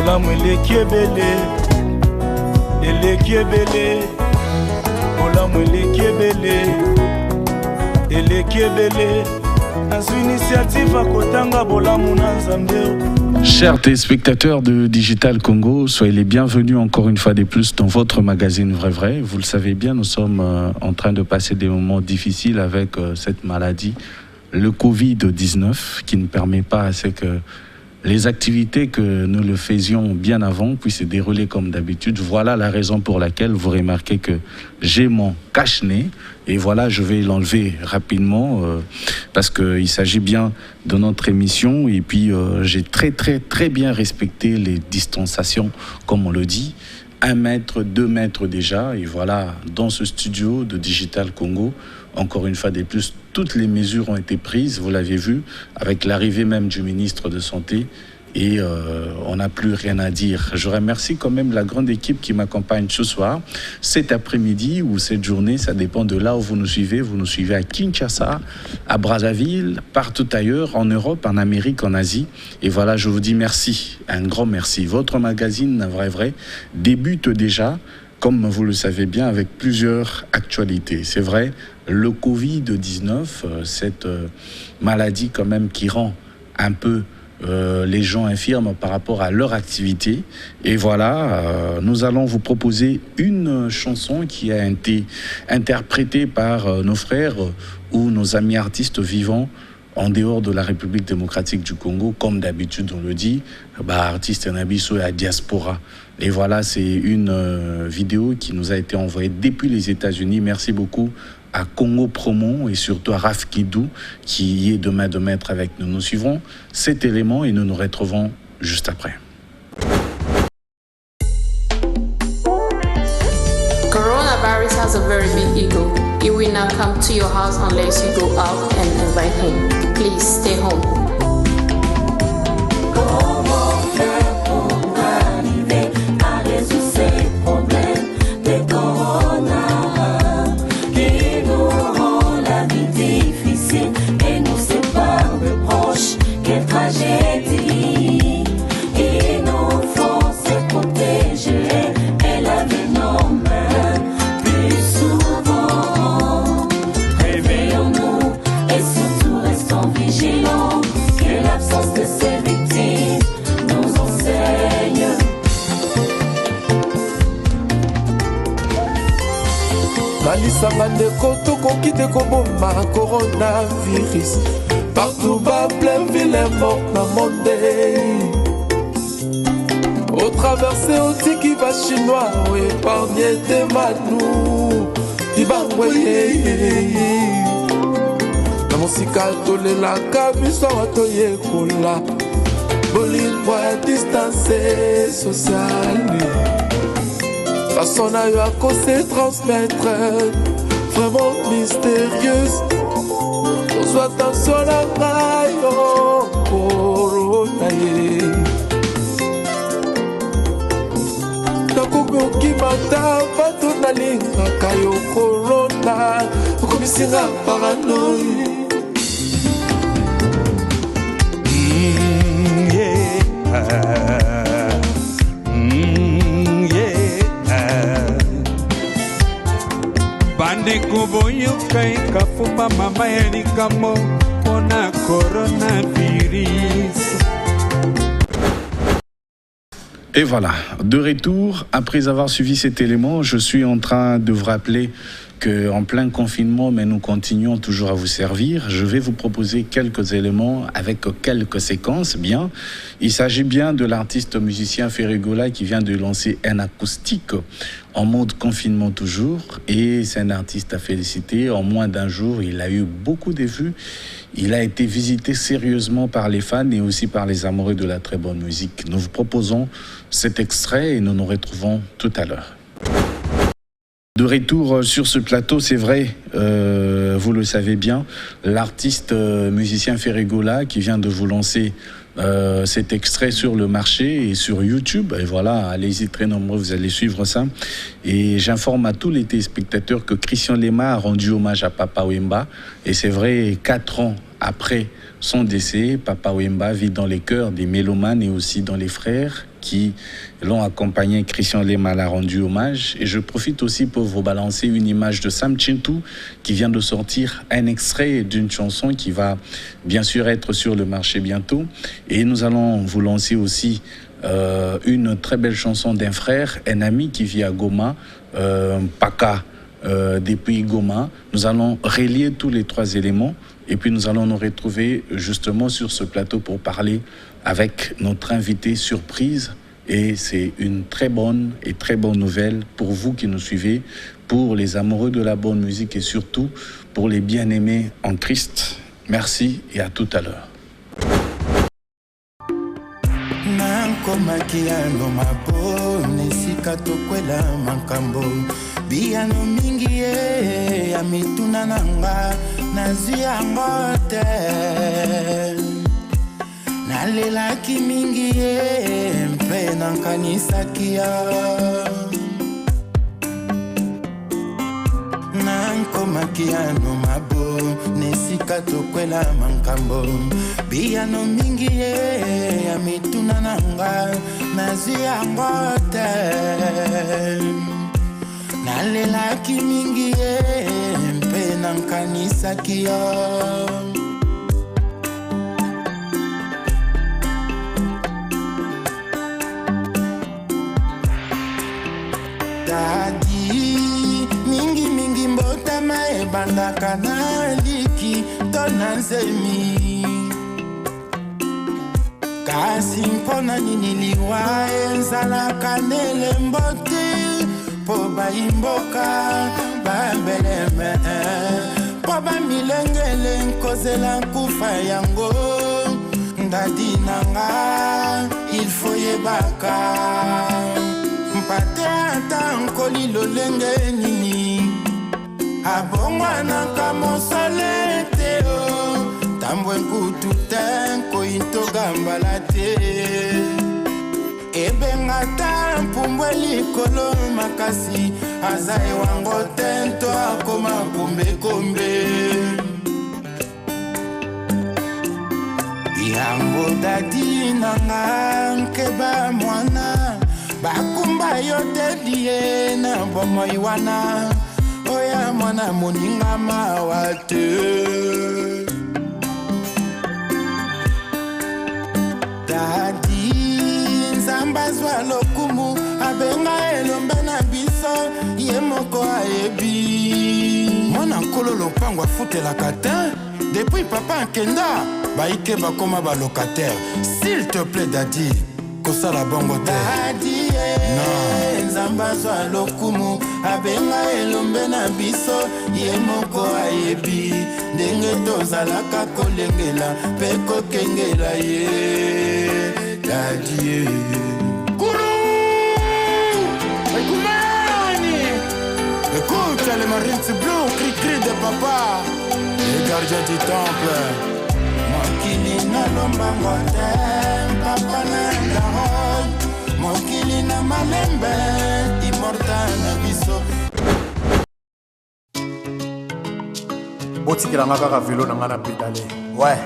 bolamu eleki ebele, eleki ebele, bolamu eleki ebele, eleki ebele. Chers téléspectateurs de Digital Congo, soyez les bienvenus encore une fois de plus dans votre magazine Vrai. Vous le savez bien, nous sommes en train de passer des moments difficiles avec cette maladie, le Covid-19, qui ne permet pas à ce que les activités que nous le faisions bien avant puissent se dérouler comme d'habitude. Voilà la raison pour laquelle vous remarquez que j'ai mon cache-nez. Et voilà, je vais l'enlever rapidement parce qu'il s'agit bien de notre émission. Et puis, j'ai très bien respecté les distanciations, comme on le dit. 1 mètre, 2 mètres déjà. Et voilà, dans ce studio de Digital Congo, encore une fois de plus, toutes les mesures ont été prises, vous l'avez vu, avec l'arrivée même du ministre de Santé. Et on n'a plus rien à dire. Je remercie quand même la grande équipe qui m'accompagne ce soir, cet après-midi ou cette journée, ça dépend de là où vous nous suivez. Vous nous suivez à Kinshasa, à Brazzaville, partout ailleurs, en Europe, en Amérique, en Asie. Et voilà, je vous dis merci, un grand merci. Votre magazine, Vrai, débute déjà, comme vous le savez bien, avec plusieurs actualités. C'est vrai, le Covid-19, cette maladie quand même qui rend un peu les gens infirmes par rapport à leur activité. Et voilà, nous allons vous proposer une chanson qui a été interprétée par nos frères ou nos amis artistes vivants en dehors de la République démocratique du Congo. Comme d'habitude, on le dit, artiste Nabiso et à diaspora. Et voilà, c'est une vidéo qui nous a été envoyée depuis les États-Unis. Merci beaucoup à Congo Promo et surtout à Raf Kidou qui est demain de maître avec nous. Nous suivrons cet élément et nous nous retrouvons juste après. Coronavirus has a very big ego. He will not come to your house unless you go out and invite him. Please stay home. Sanga ndeko tokoki te koboma coronavirus. Partout bas plein ville mort na monde. Au traversé au tiki va chinois ou épargner des manou. Ibangwe na musika tole la kabisa watoye kola. Bolingo distance sociale. Façon à eu à cause transmettre vraiment mystérieuse. On soit attention à la rayon corona. Nakubo kimata bato na linga kayo corona. Okomisinga paranoïa. Bandeko boyo kai kafupa mama elikamo pona coronavirus. Et voilà, de retour, après avoir suivi cet élément, je suis en train de vous rappeler qu'en plein confinement, mais nous continuons toujours à vous servir. Je vais vous proposer quelques éléments avec quelques séquences. Bien, il s'agit bien de l'artiste musicien Ferregola qui vient de lancer un acoustique en mode confinement toujours. Et c'est un artiste à féliciter. En moins d'1 jour, il a eu beaucoup de vues. Il a été visité sérieusement par les fans et aussi par les amoureux de la très bonne musique. Nous vous proposons cet extrait et nous nous retrouvons tout à l'heure. De retour sur ce plateau, c'est vrai, vous le savez bien, l'artiste musicien Ferregola qui vient de vous lancer cet extrait sur le marché et sur YouTube. Et voilà, allez-y, très nombreux, vous allez suivre ça. Et j'informe à tous les téléspectateurs que Christian Lema a rendu hommage à Papa Wemba. Et c'est vrai, 4 ans après son décès, Papa Wemba vit dans les cœurs des mélomanes et aussi dans les frères qui l'ont accompagné. Christian Lema l'a rendu hommage. Et je profite aussi pour vous balancer une image de Sam Chintou qui vient de sortir un extrait d'une chanson qui va bien sûr être sur le marché bientôt. Et nous allons vous lancer aussi une très belle chanson d'un frère, un ami qui vit à Goma, Paka, depuis Goma. Nous allons relier tous les trois éléments et puis nous allons nous retrouver justement sur ce plateau pour parler avec notre invité surprise. Et c'est une très bonne nouvelle pour vous qui nous suivez, pour les amoureux de la bonne musique et surtout pour les bien-aimés en Christ. Merci et à tout à l'heure. Makiano mabo nesika tokwela makambo biano mingi ya mituna nanga nazwi yango te nalelaki mingi mpe nankanisaki ya nankomakiano mabo nesika tokwela makambo biano mingi ya mituna nanga nazwi yango te nalelaki mingi mpe nankanisaki yo dadi mingi mbotama ebandaka na liki to na nzemi kasi mpona nini liwa ezalaka nelembo te po bayimboka babeleme po bamilengele nkozela nkufa yango ndadi nanga il faut yebaka mpate ata nkoli lolenge nini abongwanaka mosole te o tambwe nkutu te nkoyintogambala te ebengata mpumbwe likolo makasi aza ewango te nto akoma kombekombe yango dadi nanga nkeba mwana bakumba yo dedie na bomoi wana oya mwana moninga mawa te dadi nzamba zwa lokumu abenga elombe na biso ye moko ayebi mwana nkolo lopango afutelaka te depuis papa akenda baike bakoma balocataire s'il te plaît dadi kosala bongo te dadi nzamba zwa lokumu abenga elombe na biso ye moko ayebi ndenge tozalaka kolengela mpe kokengela ye dadi Kuru Ekumani écoute les marines bleu cri de papa les gardiens du temple mokili na lombango te papa na darod mokili na malembe immortal na biso botikela kaka velo na nga na pedale ouais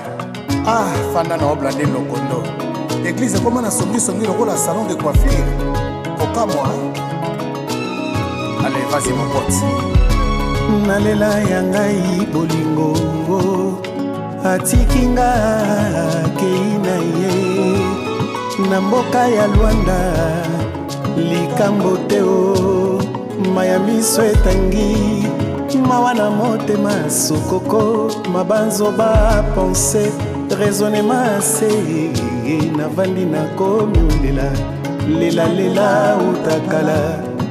ah fanda na oblande lokondo l'église ekoma na songisongi lokola salon de coiffure okamwa allez vas-y mon pote nalela ya ngai bolingo atikinga kei na ye na mboka ya Luanda likambo te o maya miso etangi mawa na motema sokoko mabanzo bapense raisonnement se navandi nakomi olela lela utakala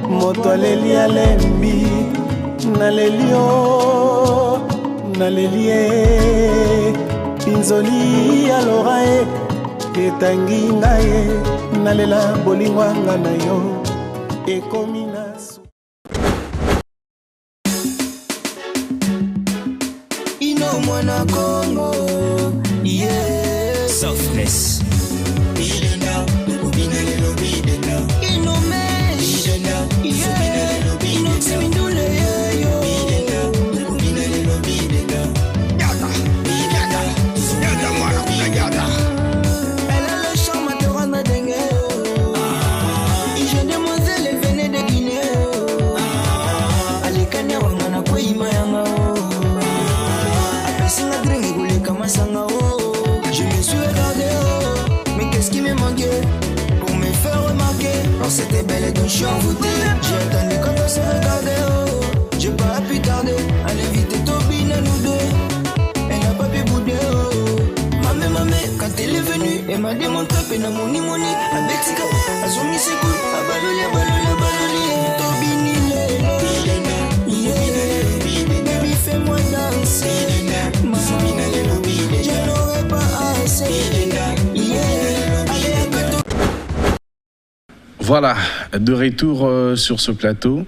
moto aleli alembi nalelie pinzoli ya lora etangi ngai nalela bolingwanga na yo ekomi na ino mwana Kongo yeah softness bidena binelelo bidena ino mesh yeah ino timindule yo bidena binelelo bidena yada mwana kuna yada elle a le charme de rendre dingue D'abord c'était belle et donc je suis envoûté. J'ai attendu quand on s'est regardé, oh. J'ai pas pu tarder à l'inviter Tobin à nous deux. Elle n'a pas pu bouder, oh. Mamé, quand elle est venue, elle m'a démontré peine à mon moni. À Betsika, à son ses couilles, à baloli, Tobin il est. Baby, fais-moi danser. Je n'aurais pas assez. Voilà, de retour sur ce plateau.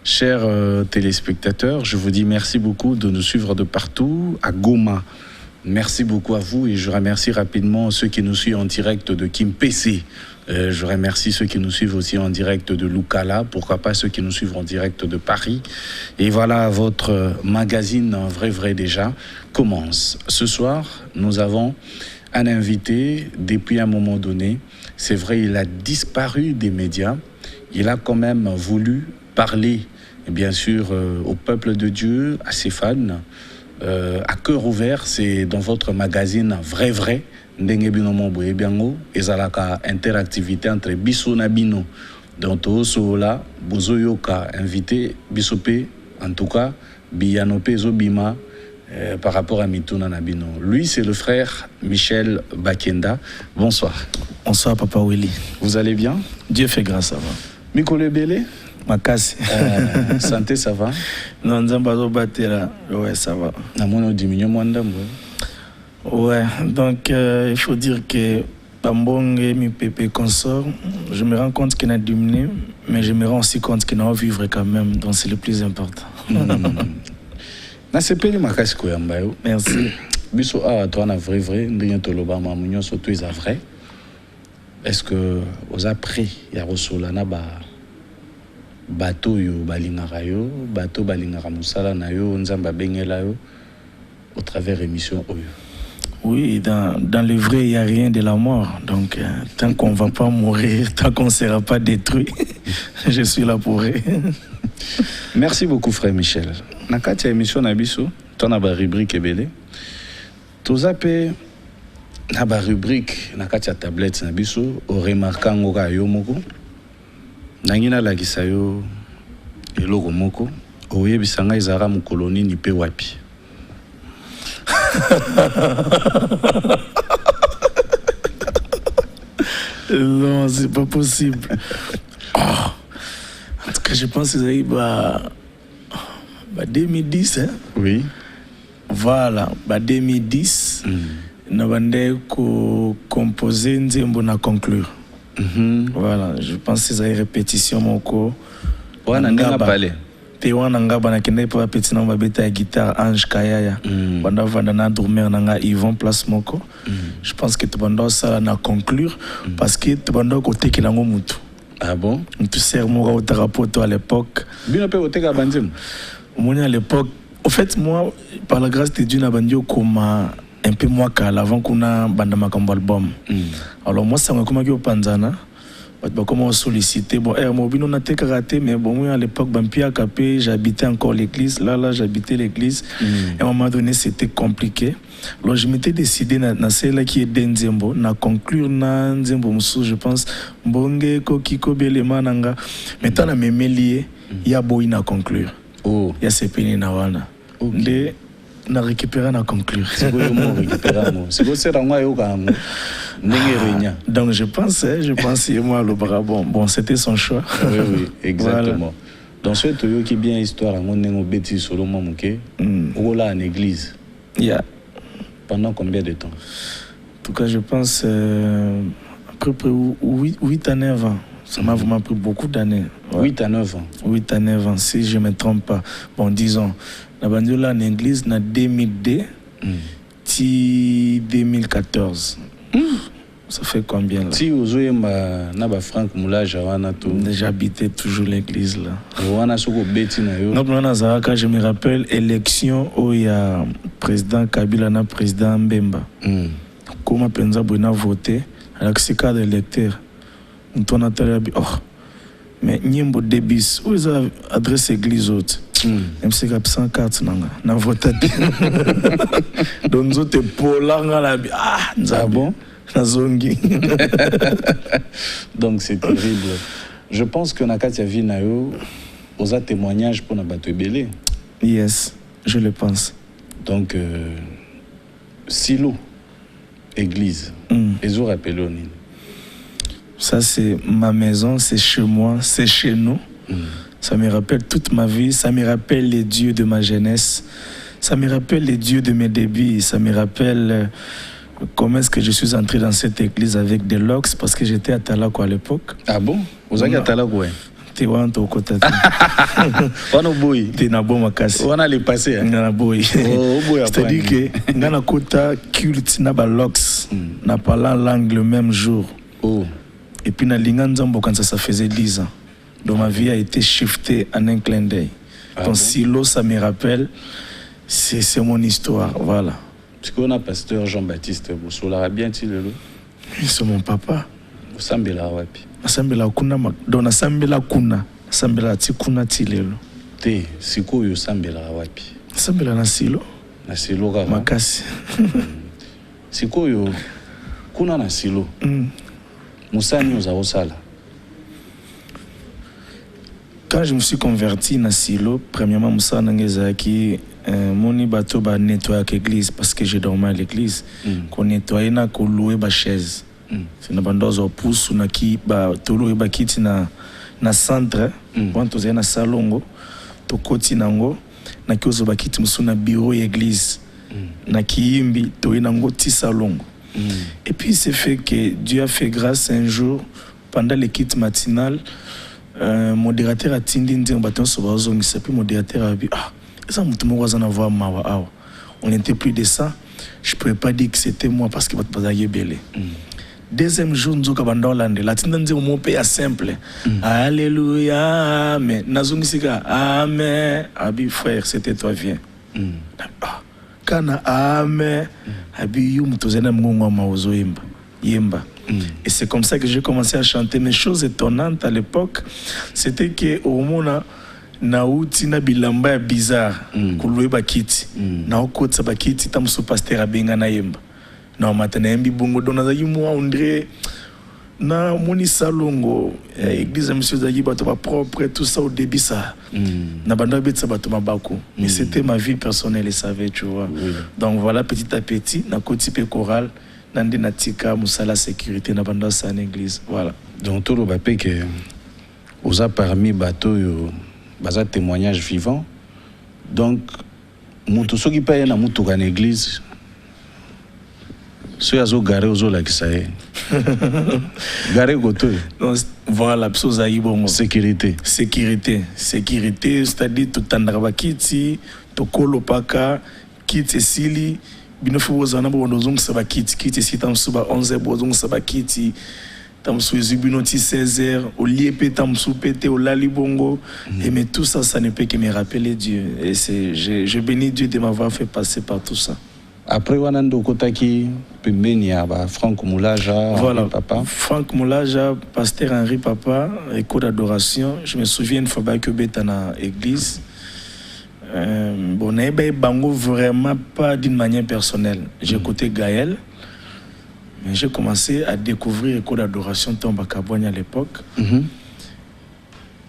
Chers téléspectateurs, je vous dis merci beaucoup de nous suivre de partout à Goma. Merci beaucoup à vous et je remercie rapidement ceux qui nous suivent en direct de Kimpese. Je remercie ceux qui nous suivent aussi en direct de Lukala, pourquoi pas ceux qui nous suivent en direct de Paris. Et voilà, votre magazine Vrai déjà commence. Ce soir, nous avons un invité depuis un moment donné. C'est vrai, il a disparu des médias. Il a quand même voulu parler, bien sûr, au peuple de Dieu, à ses fans. À cœur ouvert, c'est dans votre magazine Vrai. Ndenge bino moboye biango ezalaka interactivité entre biso na bino. Donc tosola bozoyoka invité bisope en tout cas biyanope zobima par rapport à Mituna Nabino. Lui c'est le frère Michel Bakenda. Bonsoir. Bonsoir Papa Willy. Vous allez bien? Dieu fait grâce, ça va. Mikolo Belé? Makasi. Santé, ça va? Non, Nzambazo Batera. Ouais, ça va. Namono diminue Mwandambo. Ouais, donc il faut dire que Bambong et mi pépé consort, je me rends compte qu'il a diminué, mais je me rends aussi compte qu'il a vivre quand même, donc c'est le plus important. Merci. Merci. Toi, on a vrai, est-ce que vous avez pris Yarosolana bateau yo balingara yo, bateau balingara musala na yo, nzamba bengela yo au travers émission Oyo? Oui, dans le vrai, il n'y a rien de la mort. Donc, tant qu'on ne va pas mourir, tant qu'on ne sera pas détruit, je suis là pour eux. Merci beaucoup, frère Michel. Dans cette émission, tu as une rubrique ebele. Tu as une rubrique dans la tablette, au remarquant que yo moko. Nangina la gisayo eloko moko. Oye bisanga izara mu colonie ni pe wapi. Non, c'est pas possible. Oh. En tout cas, je pense que c'est 2010. Hein? Oui. Voilà, 2010. Nous avons composé Nzembo na conclure. Voilà, je pense que c'est une répétition. Moko. Ouais, on a parlé. Tewana ngaba na kende pa petit na babeta ya guitare Ange Kayaya banda vanda na dormir na nga Yvon Place Moko. Je pense que tu banda ça na conclure parce que tu banda côté ki lango mutu. Ah bon? Tu sers moi au thérapeute à l'époque. Bien pe côté ka bandim. Moi à l'époque, au fait moi par la grâce de Dieu na bandio comme un peu moins qu'à l'avant qu'on a banda makambo album. Alors moi ça m'a comme qui au Panzana. Comment solliciter bon mobile on a été karaté mais bon moi à l'époque Bampia Capé j'habitais encore l'église là j'habitais l'église et à un moment donné c'était compliqué alors je m'étais décidé na celle qui est Denzembo na conclure na Nzembo Moussou je pense Mbonge Kokiko Belema nanga maintenant na memelier il y a boy na conclure il y a ces pénis na wana de na récupérer na conclure c'est quoi le récupérer c'est quoi c'est rangwa yo ka donc je pensais moi le brabon bon c'était son choix. Oui exactement. Voilà. Dans ce toyo qui bien histoire à mon nengo bêtise solo momuke ou là en église. Yeah. Pendant combien de temps? En tout cas je pense à peu près 8 à 9 ans. Ça m'a vraiment pris beaucoup d'années. Ouais. 8 à 9 ans. 8 à 9 ans si je me trompe pas. Bon disons la bandiola en église na 2002 2014. Ça fait combien là? Si vous avez un Franck Moula, j'habitais toujours l'église là. Donc, je me rappelle l'élection où il y a président Kabila et président Mbemba. Comment Penza Bouna voté avec ce cas d'électeur. On a mais Nyembo Debis, où ils ont adressé l'église autre. Même si il y a 104 na voté. Donc nous sommes pour là ah bon? Donc c'est terrible. Je pense que Nakati Vinayo, aux témoignages pour Nabato Belé. Yes, je le pense. Donc, silo, église, et vous rappelez au Nil. Ça, c'est ma maison, c'est chez moi, c'est chez nous. Ça me rappelle toute ma vie, ça me rappelle les dieux de ma jeunesse, ça me rappelle les dieux de mes débuts, ça me rappelle comment est-ce que je suis entré dans cette église avec des locks, parce que j'étais à Talako à l'époque. Ah bon? Vous avez à Talako? Tu vois, on on a boy. Tu na bon makasi. On a les passés. On a boy. C'est-à-dire que on a kota culte na ba locks, na parlant langue le même jour. Oh. Et puis na linganzambo quand ça faisait 10 ans. Donc ma vie a été shiftée en un clin d'œil. Donc silo, ça me rappelle, c'est mon histoire, voilà. Parce qu'on a pasteur Jean-Baptiste Boussoula, bien dit le lot. C'est mon papa. Sambela wapi. Sambela kuna donc sambela kuna, sambela ti kuna ti lelo. Te siko yo sambela wapi. Sambela na silo. Na silo ka makasi. Siko yo kuna na silo. Musani uza osala. Quand je me suis converti dans Silo, premièrement, Moussa Nangezaki, mon bateau va nettoyer l'église parce que je dormais à l'église. Qu'on nettoyait, qu'on louait ma chaise. C'est une bande de pouces, on a qui ba tolo ba kiti na centre, quand on est na salongo, to koti nango, na ki ozo ba kiti musu na bureau église, na kiimbi to inango ti salongo. Et puis c'est fait que Dieu a fait grâce un jour pendant les kits matinales. Modérateur a tindi ndenge baton soba ozongi c'est plus modérateur a dit ah ça mutu mo wazana voir mawa awa on n'était plus de ça je pouvais pas dire que c'était moi parce que bato bazaye belé deuxième jour nzoka banda Hollande la tinda nzemo mo pe ya simple alléluia amen nazongi sika amen abi frère c'était toi viens kana amen abi yu mutu zena mngongo maozo yemba. Et c'est comme ça que j'ai commencé à chanter. Mais chose étonnante à l'époque, c'était que au moment nauti na bilamba bizarre, kuluwe bakiti, na okotsa bakiti tamso pasteur abenga na yemba. Na matana yembi bongo dona yimu André na moni salongo église monsieur Zagi bato ba propre tout ça au début ça. Na banda betsa bato mabako. Mais c'était ma vie personnelle et savait tu vois. Donc voilà petit à petit na kotipe chorale. Nandi natika musala sécurité na banda sa église voilà donc tout le bapé que aux a parmi bateau yo baza témoignage vivant donc mutu soki pa na mutu ka église so yazo garé ozo la kisaye garé goto voilà pso bongo sécurité c'est-à-dire tout tandra bakiti to kolopaka kiti sili binofu bozana bo ndozong saba kiti si tamsu ba 11h bozong saba kiti tamsu ezubinoti 16h au liepé tamsu pété au lali bongo et mais tout ça ça ne peut que me rappeler Dieu et c'est je bénis Dieu de m'avoir fait passer par tout ça. Après wanando kotaki pembeni ya ba Franck Moulaja voilà papa Franck Moulaja pasteur Henri Papa école d'adoration je me souviens une fois que beta na église. Bon, bango vraiment pas d'une manière personnelle. J'ai écouté Gaël, mais j'ai commencé à découvrir l'école d'adoration Tomba Kabogne à l'époque.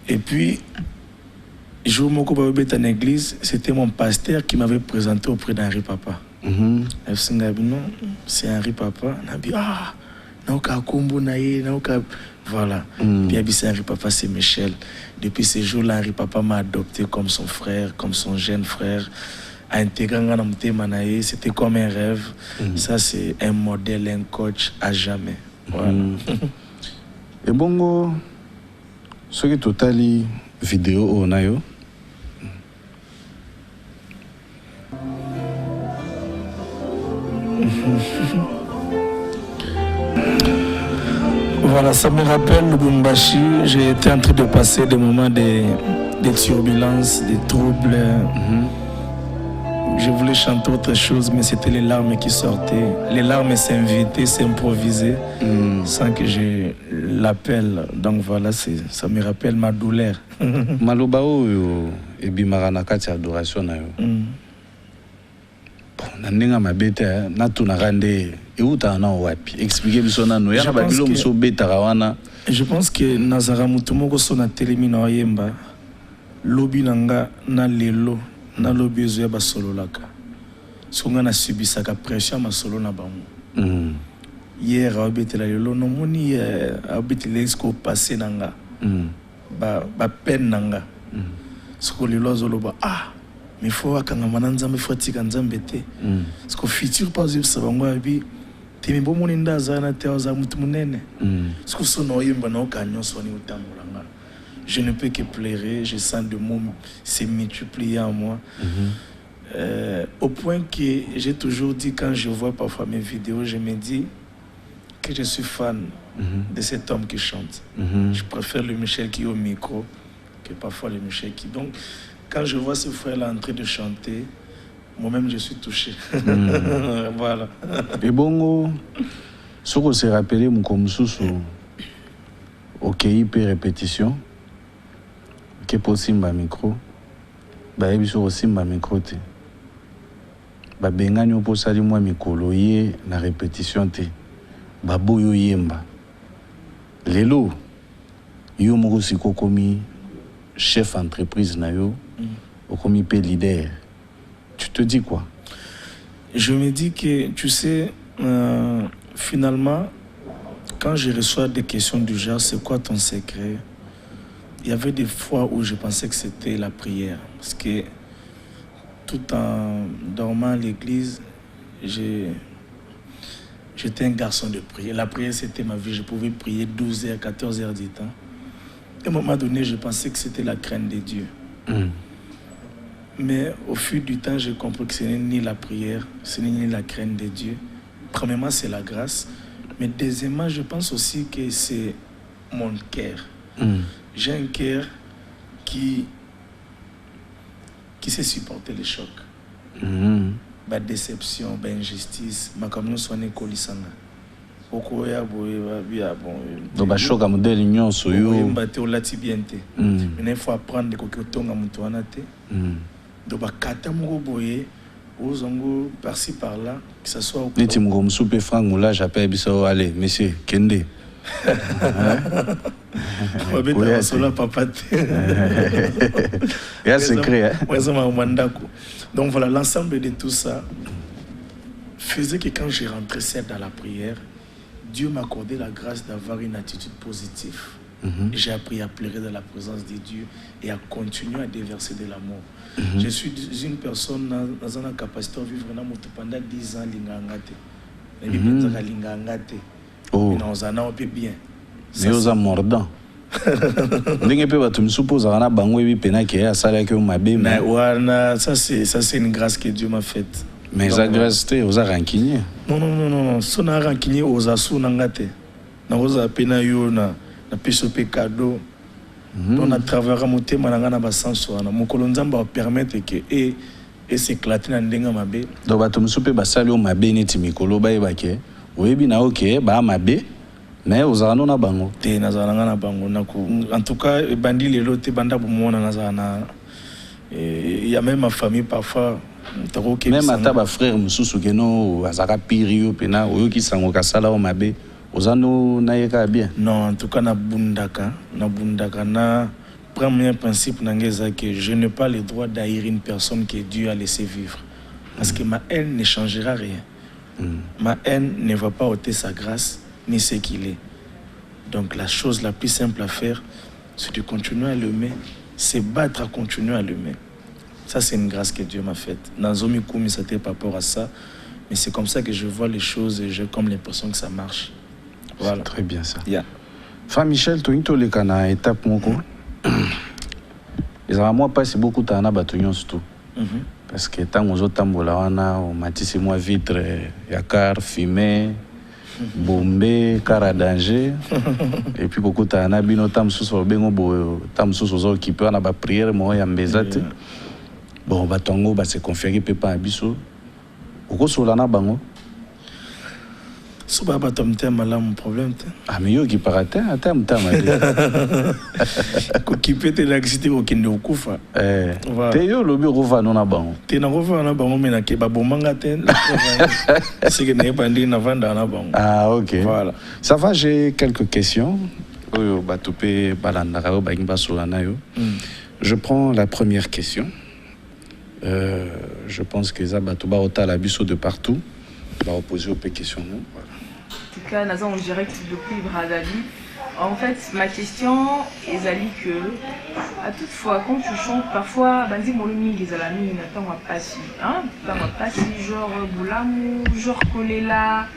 Et puis, jour où je suis en église, c'était mon pasteur qui m'avait présenté auprès d'Henri Papa. C'est Henri Papa. Voilà. Puis Henri Papa, c'est Michel. Depuis ce jour-là, Henri Papa m'a adopté comme son frère, comme son jeune frère. À intégrer c'était comme un rêve. Ça, c'est un modèle, un coach à jamais. Voilà. Et bongo, ce qui est totali vidéo on a eu. Voilà, ça me rappelle Lubumbashi. J'ai été en train de passer des moments de turbulences, de troubles. Je voulais chanter autre chose, mais c'était les larmes qui sortaient. Les larmes s'invitaient, s'improvisaient, sans que je l'appelle. Donc voilà, ça me rappelle ma douleur. Malobao et bimarana kati adoration na yo. Bon, na ninga mabete na tunarande et où t'as un wapi expliquer biso na no ya ba bilo muso betara wana. Je pense que Nazara Mutumoko sona telemi na yemba lobi nanga na lelo na lobi zo ya basolo laka songa na subisaka pression masolo na bango. Hier abetela lelo no moni abetela esko passé nanga ba peine nanga siko lelo zoloba mais faut akanga mananzambe fatika nzambe te siko futur pas yebisa bango abi te mi bomoni ndazana te oza mutu munene siko sono yemba na okanyonso wani utambulanga. Je ne peux que pleurer, je sens de mots se multiplier en moi. Au point que j'ai toujours dit, quand je vois parfois mes vidéos, je me dis que je suis fan de cet homme qui chante. Je préfère le Michel qui est au micro que parfois le Michel qui... Donc, quand je vois ce frère-là en train de chanter, moi-même je suis touché. Voilà. Et bon, ce qu'on s'est rappelé, mon comme sous OK, hyper répétition. Que possible ma micro. Bah ebiso aussi ma micro te. Ba benganyo po sali moi mikolo ye na répétition te. Ba boyo yemba. Lelo yo moko siko komi chef entreprise na yo, okomi pe leader. Tu te dis quoi? Je me dis que tu sais finalement quand je reçois des questions du genre c'est quoi ton secret? Il y avait des fois où je pensais que c'était la prière. Parce que tout en dormant à l'église, j'étais un garçon de prière. La prière, c'était ma vie. Je pouvais prier 12 heures, 14 heures du temps. À un moment donné, je pensais que c'était la crainte de Dieu. Mais au fil du temps, j'ai compris que ce n'est ni la prière, ce n'est ni la crainte de Dieu. Premièrement, c'est la grâce. Mais deuxièmement, je pense aussi que c'est mon cœur. J'ai un cœur qui sait supporter les chocs. La déception, l'injustice, ma comme nous sommes colisanga. Okoya boye bien bon. Donc ba choc à modèle union so yo. Mbate o latibiente. Mais il faut apprendre de kokotonga mutu wana te. Donc ba kata moko boye ozongo par-ci par-là que ça soit au neti mgo msupe franc moula j'appelle biso allez monsieur Kende. Donc voilà, l'ensemble de tout ça faisait que quand j'ai rentré seul dans la prière, Dieu m'a accordé la grâce d'avoir une attitude positive. J'ai appris à pleurer dans la présence de Dieu et à continuer à déverser de l'amour. Je suis une personne dans une capacité de vivre pendant 10 ans oh. Bien. Mais aux mordant. Ndenge pe bato msupoza kana bango ebi pena ke asala ke mabe mais wana ça c'est une grâce que Dieu m'a faite. Mais ça grâce te oza rancunier. Non, so na rancunier oza suna ngate. Na oza pena yo na peso pe cadeau. On a travaillé motema na ngana ba sanso na mokolo nzamba va permettre que et s'éclater na ndenga mabe. Donc bato msupe basali o mabe neti mikolo ba ebake. Oyebi na OK ba mabe. Mais aux anos na bango. Te nazana na bango na en tout cas bandi lelo te banda bomona nazana. Il y a même ma famille parfois. Même ata ba frère mususu keno azaka pirio pena oyo ki sango kasala o mabe. Aux anos na yeka bien. Non, en tout cas na bundaka na premier principe nangeza que je n'ai pas le droit d'haïr une personne que Dieu a laissé vivre. Parce que ma haine ne changera rien. Ma haine ne va pas ôter sa grâce ni ce qu'il est. Donc la chose la plus simple à faire, c'est de continuer à l'aimer, c'est battre à continuer à l'aimer. Ça, c'est une grâce que Dieu m'a faite. Nazomi Koumi, c'était par rapport à ça, mais c'est comme ça que je vois les choses et j'ai comme l'impression que ça marche. Voilà. Très bien ça. Yeah. Fa Michel, tu as une étape moko. Et ça moi passe beaucoup de temps surtout. Parce que tant aux autres tambola wana, on matisse moi vitre, yakar, fumée. Bombé, cara danger. Et puis beaucoup de temps, bino tam sous bengo bo tam sous aux qui peut en avoir prière moi ya mbezate. Bon batongo ba se conférer pepa biso. Oko solana bango. Si tu as un problème. Ah, mais yo qui parate, attends, qui peut te l'exciter au kinde au kufa. T'es yo le bureau va non abang. T'es na rova na bango mais na ke babomanga ten. C'est que n'est pas ndi na vanda na bango. Ah ok. Voilà. Ça va, j'ai quelques questions. Oyo batopé balandara o bagimba solana yo. Je prends la première question. Je pense que Zabatoba Ota la biso de partout. Va reposer aux questions. Voilà. En tout cas, nous en direct depuis Brazzaville. En fait, ma question est que, à toute fois, quand tu chantes, parfois, Banzi Molumi, les amis, n'attendent pas si. Genre Boulamou, genre Kolela.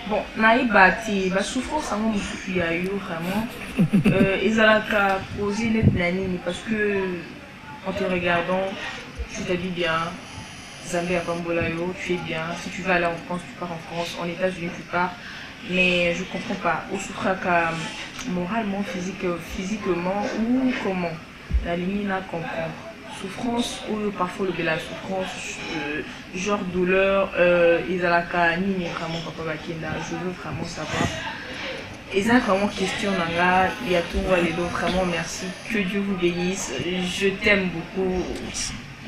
Bon, naïbati, la souffrance, vraiment, vraiment. Ils ont posé les nanini parce que, en te regardant, tu t'habilles bien. Zambie à Bambolayo, tu es bien. Si tu vas aller en France, tu pars en France. En États-Unis, tu pars. Mais je ne comprends pas. Au souffraka, moralement, physiquement ou comment? La limite à comprendre. Souffrance ou parfois le la souffrance, genre douleur, Izalaka, ni vraiment papa Bakenda. Je veux vraiment savoir. Et ça, vraiment question Nanga, il y a tout les deux. Vraiment merci. Que Dieu vous bénisse. Je t'aime beaucoup.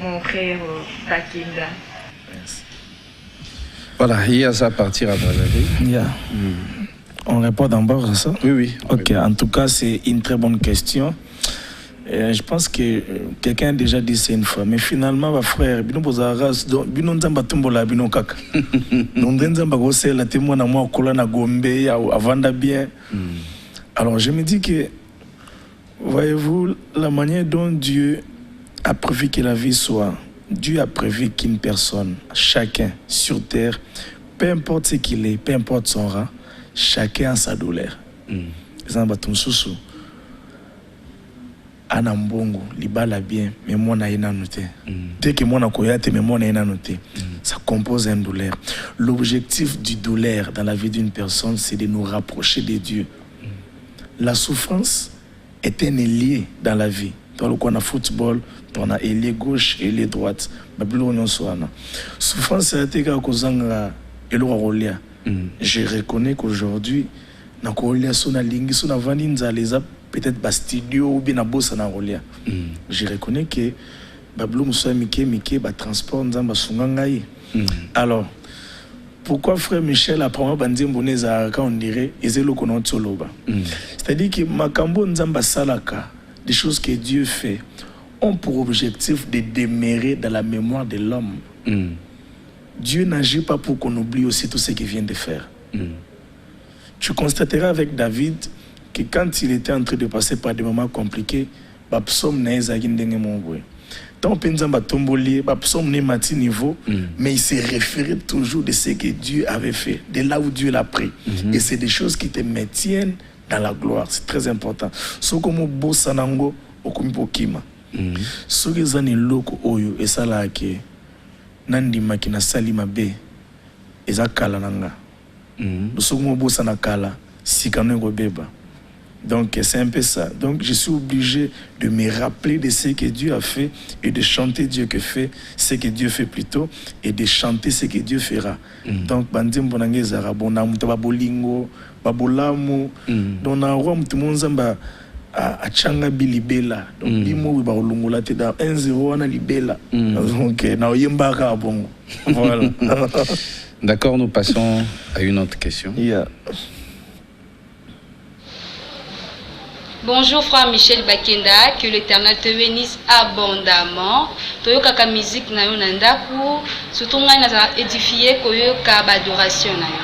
Mon frère Bakenda. Voilà, il y a ça à partir à Brazzaville. Yeah. On répond d'abord à ça? Oui. Ok, en tout cas, c'est une très bonne question. Je pense que quelqu'un a déjà dit ça une fois, mais finalement, ma frère, bino bozaras, bino nzamba tumbola bino kaka. Donc nzamba gosé la témoin na moi kola na gombe avanda bien. Alors je me dis que, voyez-vous, la manière dont Dieu a prévu que la vie soit, Dieu a prévu qu'une personne, chacun sur terre, peu importe ce qu'il est, peu importe son rang, chacun a sa douleur. Zamba tumsusu. Anambongo, libala bien, mais moi na ina noté. Dès que moi na koyate, mais moi na ina noté. Ça compose une douleur. L'objectif du douleur dans la vie d'une personne, c'est de nous rapprocher de Dieu. La souffrance est un ailier dans la vie. Dans le coin de football, on a ailier gauche et ailier droite. Souffrance, c'est je reconnais qu'aujourd'hui, na kolia sona lingi sona vaninza les peut-être bas studio ou bien na bossa na rolia. Je reconnais que bablo musa mike ba transport nzamba sunganga yi. Alors pourquoi frère Michel après moi bandi mboneza quand on dirait ezelo kono tsoloba. C'est-à-dire que makambo nzamba salaka, des choses que Dieu fait ont pour objectif de demeurer dans la mémoire de l'homme. Dieu n'agit pas pour qu'on oublie aussi tout ce qu'il vient de faire. Tu constateras avec David que quand il était en train de passer par des moments compliqués, mais il s'est référé toujours de ce que Dieu avait fait, de là où Dieu l'a pris. Et c'est des choses qui te maintiennent dans la gloire. C'est très important. Ce comme Bossanango, Okumipokima. Ce que zani loko oyo et ça là que nandi makina salima be ezakala nanga. Ce comme Bossana kala sikano beba. Donc c'est un peu ça. Donc je suis obligé de me rappeler de ce que Dieu a fait et de chanter Dieu que fait, ce que Dieu fait plutôt, et de chanter ce que Dieu fera. Donc bandim bonange zara bona mutaba bolingo babolamu dona roi mutumonzamba a changa bilibela donc bimo ba olungola te da 1-0 na libela. Donc na oyemba ka bongo. Voilà. D'accord, nous passons à une autre question. Yeah. Bonjour frère Michel Bakenda, que l'Éternel te bénisse abondamment. Toyoka musique na yo nandaku, surtout nga na édifié koyoka adoration na yo.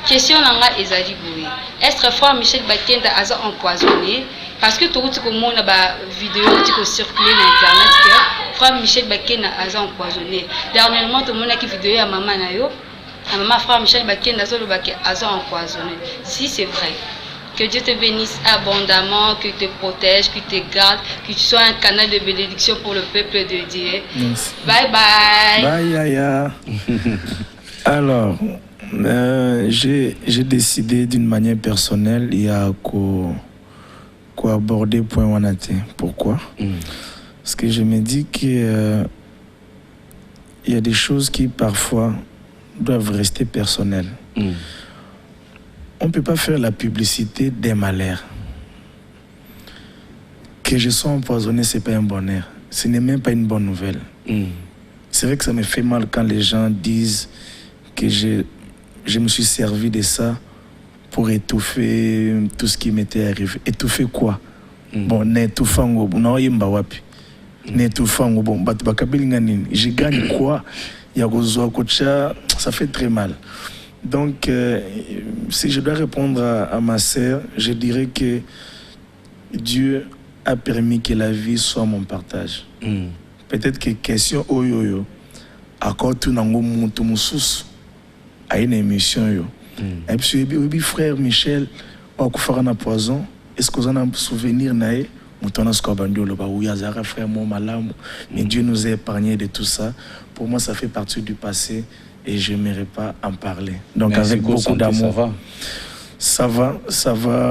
Question nanga ezali boye. Est-ce frère Michel Bakenda a empoisonné parce que tout le monde a ba vidéo qui circulé sur internet que frère Michel Bakenda a empoisonné. Dernièrement tout le monde a qui vidéo à maman na yo, à maman frère Michel Bakenda a empoisonné. Si c'est vrai. Que Dieu te bénisse abondamment, qu'il te protège, qu'il te garde, que tu sois un canal de bénédiction pour le peuple de Dieu. Merci. Bye bye. Bye Yaya. Alors, j'ai décidé d'une manière personnelle, il y a quoi aborder point wanate. Pourquoi? Parce que je me dis que il y a des choses qui parfois doivent rester personnelles. on ne peut pas faire la publicité des malheurs. Que je sois empoisonné, ce n'est pas un bonheur. Ce n'est même pas une bonne nouvelle. C'est vrai que ça me fait mal quand les gens disent que je me suis servi de ça pour étouffer tout ce qui m'était arrivé. Étouffer quoi? Bon, n'étouffant, non, yimba wapi. N'étouffant, bon, je gagne quoi? Ça fait très mal. Donc, si je dois répondre à ma sœur, je dirais que Dieu a permis que la vie soit mon partage. Peut-être que question oyoyo, encore tout nango monto mususu à une émission yo. Et puis oui frère Michel, on a fait un poison. Est-ce que vous avez un souvenir nae? Moutona skobandio lo ba oui azara frère mon malam. Mais Dieu nous a épargné de tout ça. Pour moi, ça fait partie du passé et je n'aimerais pas en parler. Donc merci avec beaucoup d'amour. Ça va,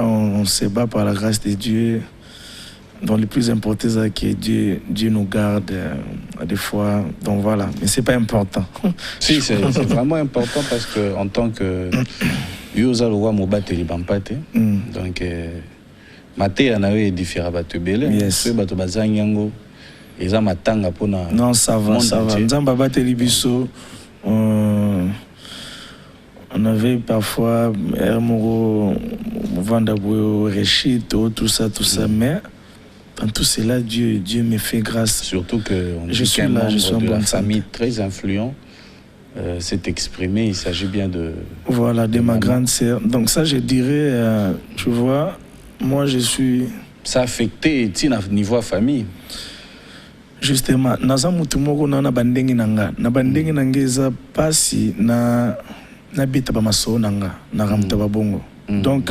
on se bat par la grâce de Dieu. Donc le plus important, c'est que Dieu nous garde des fois. Donc voilà, mais c'est pas important. Si, c'est vraiment important parce que en tant que Yosa Loa Mobateli Bampate, donc Maté a édifié à Batubele, ce bateau bazanyango, et ça matanga pour na. Non, ça va. Nzamba Bateli Bisso. On avait parfois Hermoro, Vandabouyo, Rechito, tout ça, mais dans tout cela, Dieu me fait grâce. Surtout que je suis là, je suis en bonne famille très influent. S'est exprimé, il s'agit bien de... Voilà, de ma grande sœur. Donc ça, je dirais, tu vois, moi je suis... Ça a affecté niveau famille. Justement, naza mutu moko na bandengi nanga eza pasi na bita ba maso nanga na ramta ba bongo. Donc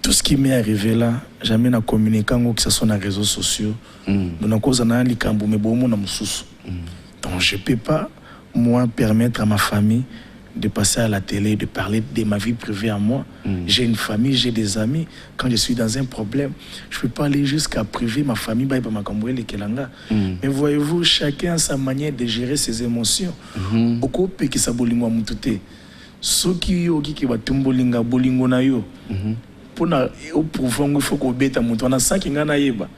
tout ce qui m'est arrivé là, jamais na communiquer que ce soit dans les réseaux sociaux. Donc cause na likambo me bomo na mususu. Donc je peux pas moi permettre à ma famille de passer à la télé, de parler de ma vie privée à moi. J'ai une famille, j'ai des amis. Quand je suis dans un problème, je ne peux pas aller jusqu'à priver ma famille. Mais voyez-vous, chacun a sa manière de gérer ses émotions. Oko pe ki sa bolingo mutute. Soki yo ki ba tumbolinga bolingo na yo. Pona au pouvoir il faut ko beta mutu na sanki ngana yeba.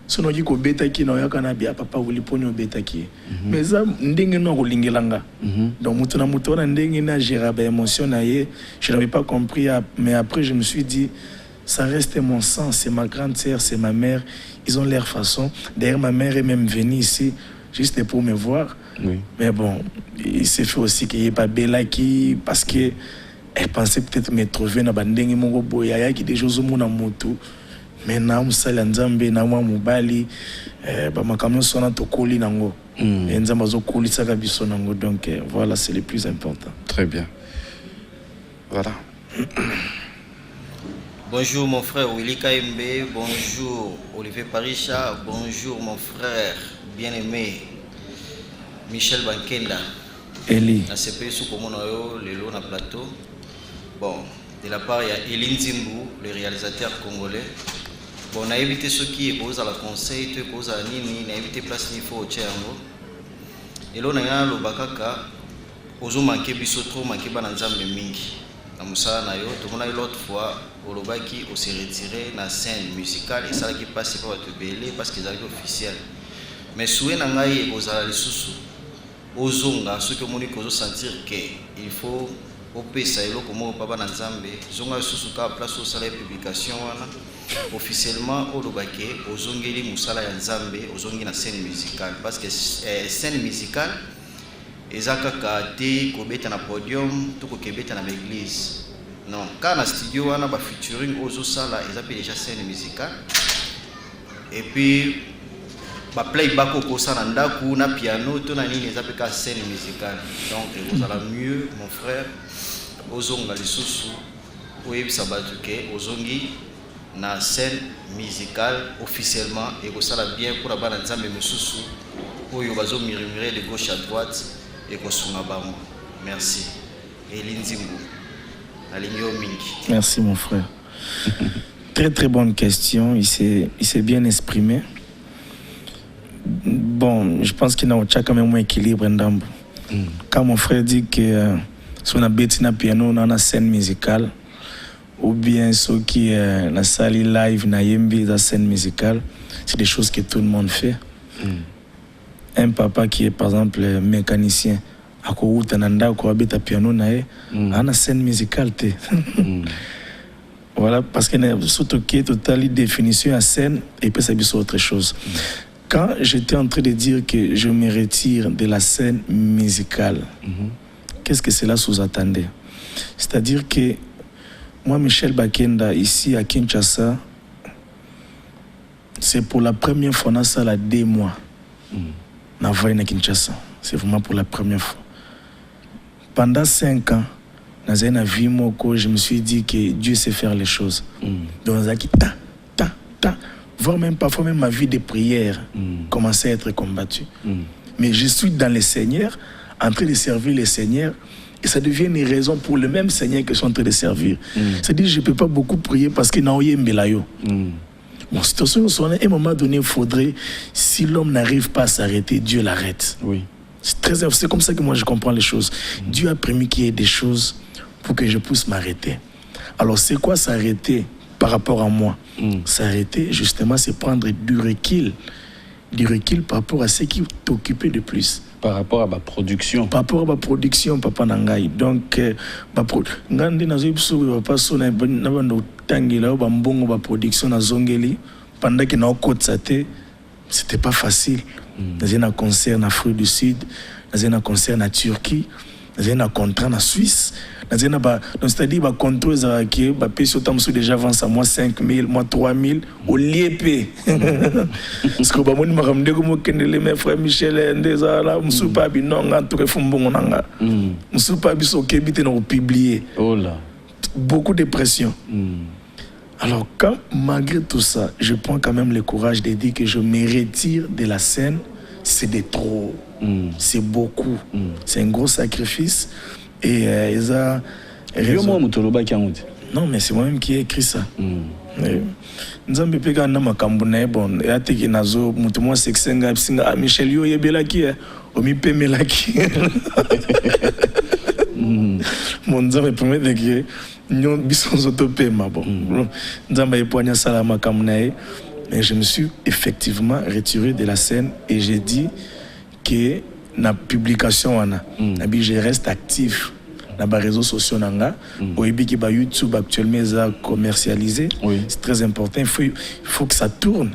Sono ki ko beta ki na yakana bia papa wuli poni beta ki. Mais ça ndenge no ko lingelanga. Donc mutu na ndenge na gérer ba émotion na ye, je n'avais pas compris mais après je me suis dit ça reste mon sang, c'est ma grande sœur, c'est ma mère, ils ont leur façon. D'ailleurs ma mère est même venue ici juste pour me voir. Mais bon, il s'est fait aussi qu'il n'y ait pas Bella qui parce que elle pensait peut-être me trouver dans bandengi mongo boya qui des choses mon moto mais na musala nzambe na mwa mubali ba makamyo sona to koli nango nzamba zo koli saka biso nango donc voilà c'est le plus important. Très bien. Voilà. Bonjour mon frère Willy Kaimbe, bonjour Olivier Parisha, bonjour mon frère bien-aimé Michel Bankenda. Eli. Na CP sous commune yo lelo na plateau. Bon, de la part il y a Eline Zimbu, le réalisateur congolais. Bon, on a évité ce qui est cause à la conseil, tu cause à Nini, on a évité place niveau au Tchéango. Et là on a le bakaka, ozo manqué biso trop manqué bananzambe mingi. Na musala na yo, tout le monde l'autre fois, au lobaki, on s'est retiré na scène musicale et ça qui passe pas te belé parce qu'ils arrivent officiel. Mais soué na ngai ozala lisusu. Ozonga ce que moni kozo sentir que il faut opesa eloko moko papa na nzambe zonga lisusu ka place au salaire publication wana officiellement olobake ozongeli musala ya nzambe ozongi na scène musicale parce que scène musicale ezaka te kobeta na podium to kokebeta na l'église non quand na studio wana ba featuring ozo sala ezapé déjà scène musicale et puis ba playback au na ndaku na piano to na nini ezapé ka scène musicale donc vous allez mieux mon frère ozonga lisusu oyebisa bato ke ozongi na scène musicale officiellement et kosala bien pour bana nzambe mususu oyo bazo murmurer de gauche à droite et kosunga bango. Merci. Eline Zimbu. Alinyo mingi. Merci mon frère. Très très bonne question, il s'est bien exprimé. Bon, je pense qu'il y a quand même un équilibre ndambo. Quand mon frère dit que si on a bêti na piano, on a une scène musicale, ou bien ceux qui na sali live na yembi la scène musicale, c'est des choses que tout le monde fait. Un papa qui est par exemple mécanicien, à quoi nanda ko abeta piano na e, ana scène musicale te. Voilà, parce que surtout qui est totale définition à scène et puis ça sur autre chose. Quand j'étais en train de dire que je me retire de la scène musicale, qu'est-ce que cela sous-attendait? C'est-à-dire que moi, Michel Bakenda, ici à Kinshasa, c'est pour la première fois dans ça, 2 mois. Na voyé à Kinshasa. C'est vraiment pour la première fois. Pendant 5 ans, dans une vie, je me suis dit que Dieu sait faire les choses. Donc, voire même parfois même ma vie de prière commençait à être combattue. Mais je suis dans le Seigneur, en train de servir le Seigneur, et ça devient une raison pour le même Seigneur que je suis en train de servir. C'est-à-dire que je ne peux pas beaucoup prier parce que n'a rien mbelayo. Bon, situation, à un moment donné, il faudrait, si l'homme n'arrive pas à s'arrêter, Dieu l'arrête. Oui. C'est comme ça que moi je comprends les choses. Dieu a permis qu'il y ait des choses pour que je puisse m'arrêter. Alors c'est quoi s'arrêter par rapport à moi? S'arrêter, justement, c'est prendre du recul. Du recul par rapport à ce qui t'occupait de plus. Par rapport à ma production. Par rapport à ma production, papa Nangaï. Donc, ngandi na zoibsu papa so na bando tangila ba mbongo ba production na zongeli pendant que na okotsate, c'était pas facile. Dans un concert en Afrique du Sud, dans un concert en Turquie, dans un contrat en Suisse, dans un c'est-à-dire ba contrôle za qui ba pèse autant déjà avance à moi 5000, moi 3000 au liépé. Parce que ba moni makamde ko mo kendele mes frères Michel ndeza la musupa bi non en tout cas fumbongo nanga. Musupa bi so kebite na publier. Oh là. Beaucoup de pression. Alors quand malgré tout ça, je prends quand même le courage de dire que je me retire de la scène, c'est de trop. C'est beaucoup. C'est un gros sacrifice. Et ils ont raison. Non, mais c'est moi-même qui ai écrit ça. Nous avons pu faire un makambouna bon. Et à teki nazo, mutumo sexenga singa Michel yo yebelaki, omi pemelaki. Mon Dieu me permet de dire nous bisons autopéma bon. Nous avons époigné ça la makambouna. Mais je me suis effectivement retiré de la scène et j'ai dit que na publication je reste actif dans les réseaux sociaux nanga oyebi ba YouTube actuellement est commercialisé. C'est très important, il faut que ça tourne.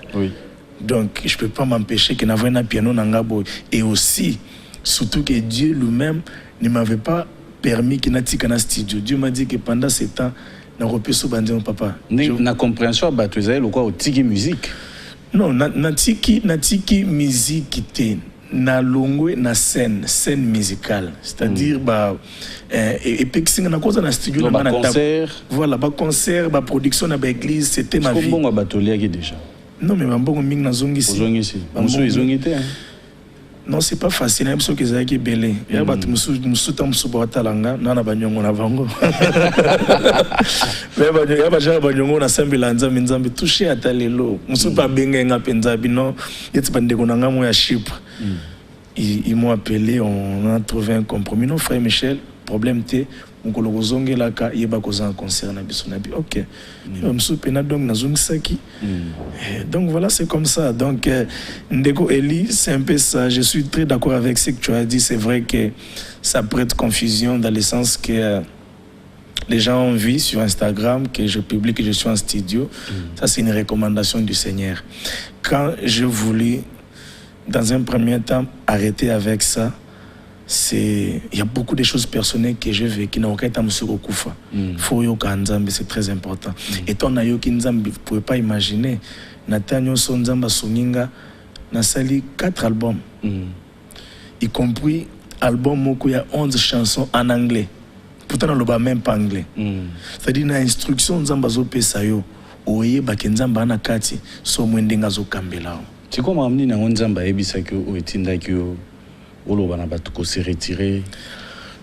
Donc je peux pas m'empêcher que n'avoir un piano nanga boy. Et aussi surtout que Dieu lui-même ne m'avait pas permis qu'il n'atique un studio. Dieu m'a dit que pendant ce temps na repéso bandi mon papa na compréhension ba tu sais le quoi au tiki musique. Non, na tiki musique té na longwe na scène musicale, c'est-à-dire et puis singa na cause na studio na concert. Voilà, ba concert, ba production na ba église, c'était ma vie. Comment batolia qui déjà? Non mais mbongo mingi na zongi si. Musu izongité hein. Non, c'est pas facile, même ceux qui ont été belé. Il y a des gens qui ont été là, na banyongo na vango. Mais il y a des gens qui ont été là, nzambi touché à talelo. Musu pas benga nga penzabi non. Yeti bandeko na nga mo ya Chypre. Ils m'ont appelé, on a trouvé un compromis. Non, frère Michel, problème té, on kolo zonge la ka yeba koza un concert na biso na bi. OK. Musu pena donc na zongi saki. Donc voilà, c'est comme ça. Donc Ndeko Eli, c'est un peu ça. Je suis très d'accord avec ce que tu as dit. C'est vrai que ça prête confusion dans le sens que les gens ont vu sur Instagram que je publie que je suis en studio. Ça, c'est une recommandation du Seigneur. Quand je voulais, dans un premier temps, arrêter avec ça, il y a beaucoup de choses personnelles que je veux qui n'ont aucun temps sur Okufa. Faut yoka nzambe, c'est très important. Et ton ayoki nzambe, vous pouvez pas imaginer. Natanyo son nzamba soninga na sali 4 albums. Y compris album moko ya 11 chansons en anglais. Pourtant on le même pas anglais. C'est-à-dire na instruction nzamba zo pesa yo. Oye ba nzamba na kati so mwendenga zo kambela. Tu comment amener na nzamba ebisa que o etinda que oloba na bato ko se retirer.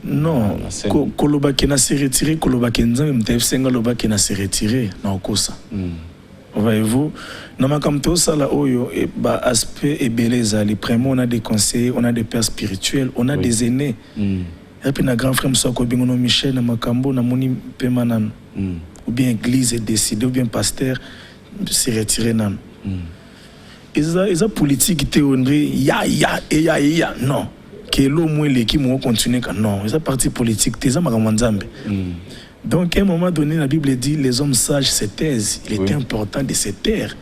Non, koloba ki na se retirer, koloba ki nzambe mtefsenga loba ki na se retirer na okosa. Voyez-vous, dans ma camto sala oyo et ba aspect et beleza les premiers on a des conseillers, on a des pères spirituels, on a des aînés. Et puis na grand frère Msoko Bingono Michel na makambo na moni pemanan. ou bien église est décidée, ou bien pasteur s'est retiré. Non. Ils ont politique qui était non. Que l'au moins l'équipe vont continuer. Non, ils ont parti politique. Ils ont donc à un moment donné, la Bible dit les hommes sages se taisent. Il était important de se taire.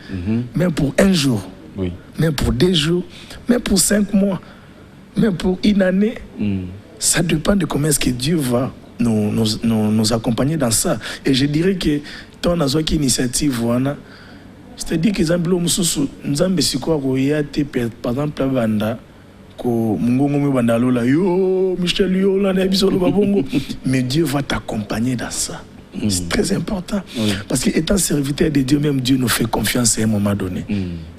Même pour un jour, même pour 2 jours, même pour 5 mois, même pour une année. Ça dépend de comment est-ce que Dieu va nous accompagner dans ça. Et je dirais que ton azoki initiative voilà, c'est-à-dire que nous avons par exemple la banda ko mungongo me banda lola yo Michel yo la na bisolo babongo, mais Dieu va t'accompagner dans ça. C'est très important parce que étant serviteur de Dieu, même Dieu nous fait confiance à un moment donné.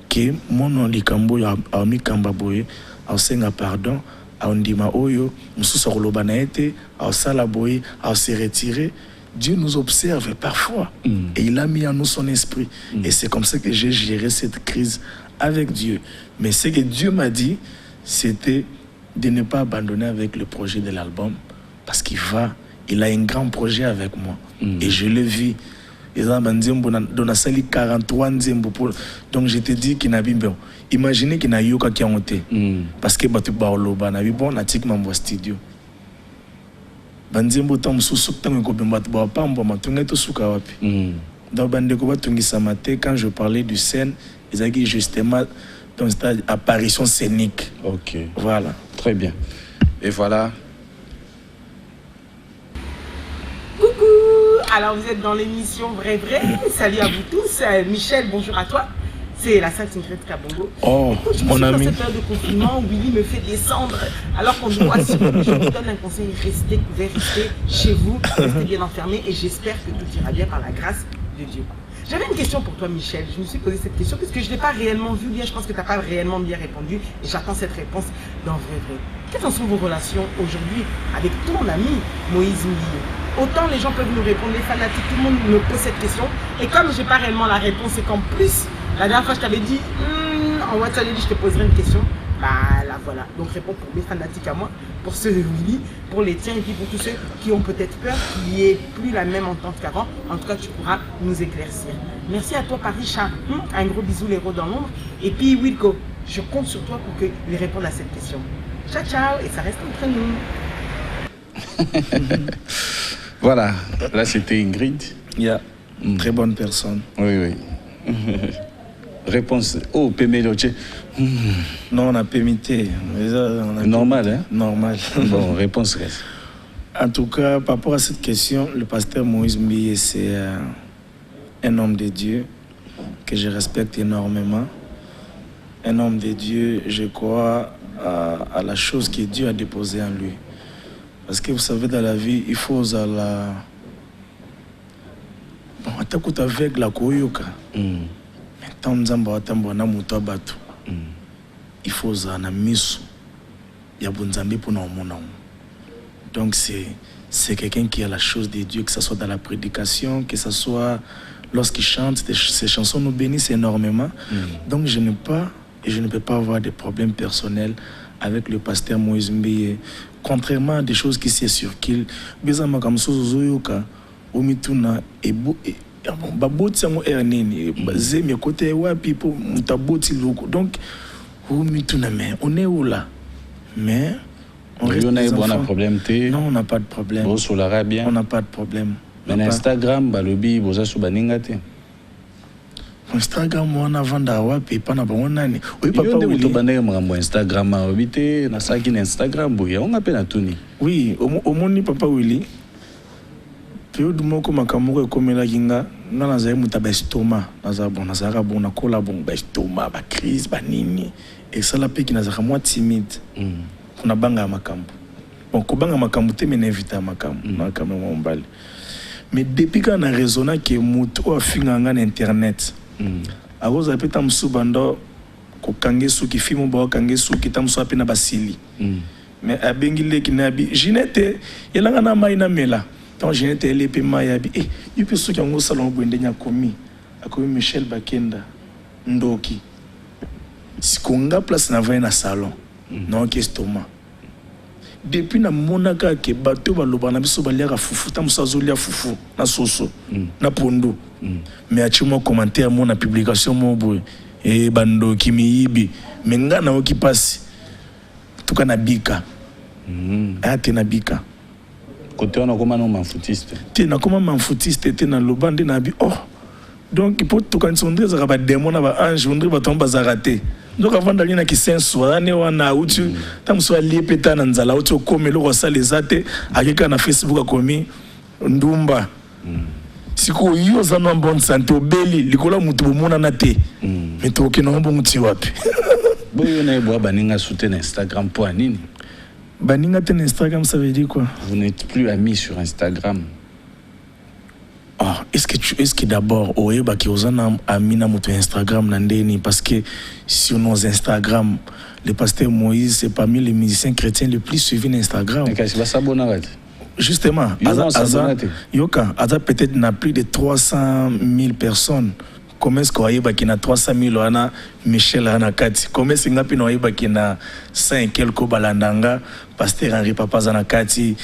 Que mon nom likambo ya ami kambaboye au senga pardon on dit ma oyo mususa koloba na ete au sala boye au se retirer. Dieu nous observe parfois et il a mis en nous son esprit et c'est comme ça que j'ai géré cette crise avec Dieu. Mais ce que Dieu m'a dit, c'était de ne pas abandonner avec le projet de l'album parce il a un grand projet avec moi et je le vis. Donc je te dis qu'il n'a pas bien. Imaginez qu'il n'a eu aucun monté parce que tu vas au bas, bon, on a tic mon studio. Banzembo tam susuk tam ko bimba tu ba pambo matunga to suka wapi. Donc bande ko batungi samate quand je parlais du scène, ils ont dit justement dans cette apparition scénique. OK. Voilà. Très bien. Et voilà. Alors vous êtes dans l'émission Vrai. Salut à vous tous. Michel, bonjour à toi. C'est la Sainte Ingrid Kabongo. Oh, mon ami. Dans cette période de confinement, Willy me fait descendre alors qu'on doit si je vous donne un conseil, restez couverts, restez chez vous, restez bien enfermés et j'espère que tout ira bien par la grâce de Dieu. J'avais une question pour toi, Michel. Je me suis posé cette question parce que je ne l'ai pas réellement vu bien. Je pense que tu n'as pas réellement bien répondu et j'attends cette réponse dans Vrai. Quelles sont vos relations aujourd'hui avec ton ami Moïse Mbiye? Autant les gens peuvent nous répondre, les fanatiques, tout le monde me pose cette question. Et comme je n'ai pas réellement la réponse, c'est qu'en plus, la dernière fois je t'avais dit, en WhatsApp, je te poserai une question. Bah là voilà, donc réponds pour mes fanatiques à moi, pour ceux de Willy, pour les tiens et puis pour tous ceux qui ont peut-être peur qu'il n'y ait plus la même entente qu'avant. En tout cas, tu pourras nous éclaircir. Merci à toi, Paris-Chat. Un gros bisou, les héros dans l'ombre. Et puis, Wilco, je compte sur toi pour que lui réponde à cette question. Ciao, ciao, et ça reste entre nous. Voilà, là c'était Ingrid. Yeah. Très bonne personne. Oui. Réponse. Oh, Péméloche. Non, on a pémité. Normal, hein? Normal. Bon, réponse reste. En tout cas, par rapport à cette question, le pasteur Moïse Mbiye, c'est un homme de Dieu que je respecte énormément. Un homme de Dieu, je crois à la chose que Dieu a déposée en lui. Parce que vous savez, dans la vie, il faut la... Bon, attaque avec la koyoka. Maintenant, il faut la misu. Il y a bonzambi pour nous. Donc, c'est quelqu'un qui a la chose de Dieu, que ce soit dans la prédication, que ce soit lorsqu'il chante. Ces chansons nous bénissent énormément. Donc, je ne peux pas avoir de problèmes personnels avec le pasteur Moïse Mbiye. Contrairement à des choses qui se circulent, donc on est où là? Mais on reste des enfants. Problème non, on n'a pas de problème. On n'a pas de problème. Mais Instagram, balobi, boza subaningate. Instagram on a vendu wapi pana bonani. Oui papa oui to banaye mo Instagram obité na saki na Instagram boya on appelle na tuni. Oui au moni papa Willy. Période moko makamoko ekomela kinga nga na zaye muta ba stoma na za bon na zara bon na kola bon ba stoma ba crise ba nini et ça la pe ki na zara moi timide. Kuna banga makambo. Bon ko banga makambo te me inviter makambo na kamera mbali. Mais depuis qu'on a raisonné que muto a finganga na internet. Aroza apeta msubando ko kangesu ki fimo ba kangesu ki tamso apena basili. Mais abengile ki nabi Ginette yelanga na mai na mela. Donc Ginette elle pe mai abi yupi so kyango salon bwende nya komi. Akomi Michel Bakenda ndoki. Sikonga place na vai na salon. Non que estoma. depuis na monaka ke bato baloba na biso baliaka fufu ta musazolia fufu na soso na pondo mais achimo commentaire mon na publication mon boy et bando kimiyibi mais nga na oki pasi tuka na bika ate na bika côté on a comment non manfoutiste te na comment manfoutiste te na lobande na bi oh donc pour tuka nsondre za ba démon na ba ange ondre ba tomba za raté donc avant d'aller na kisenso ane wana utu tamso ali peta na nzala utu komelo ko salezate akeka na Facebook akomi ndumba siko yo za no bonne santé obeli likola mutu bomona na te mais to ke no bon muti wapi boyo na ebo baninga soute na Instagram pour nini baninga te na Instagram ça veut dire quoi vous n'êtes plus amis sur Instagram. Ah, est-ce que d'abord oyeba ki ozana amina moto Instagram na ndeni parce que sur nos Instagram le pasteur Moïse c'est parmi les musiciens chrétiens les plus suivis sur Instagram. Mais qu'est-ce que ça bonne justement yoka aza peut-être na plus de 300 000 personnes. Comment est-ce qu'on a qui na 300 000 wana Michel Anakati comment est-ce ngapi na oyeba qui na 5 quelques balandanga pasteur Henri Papa Zanakati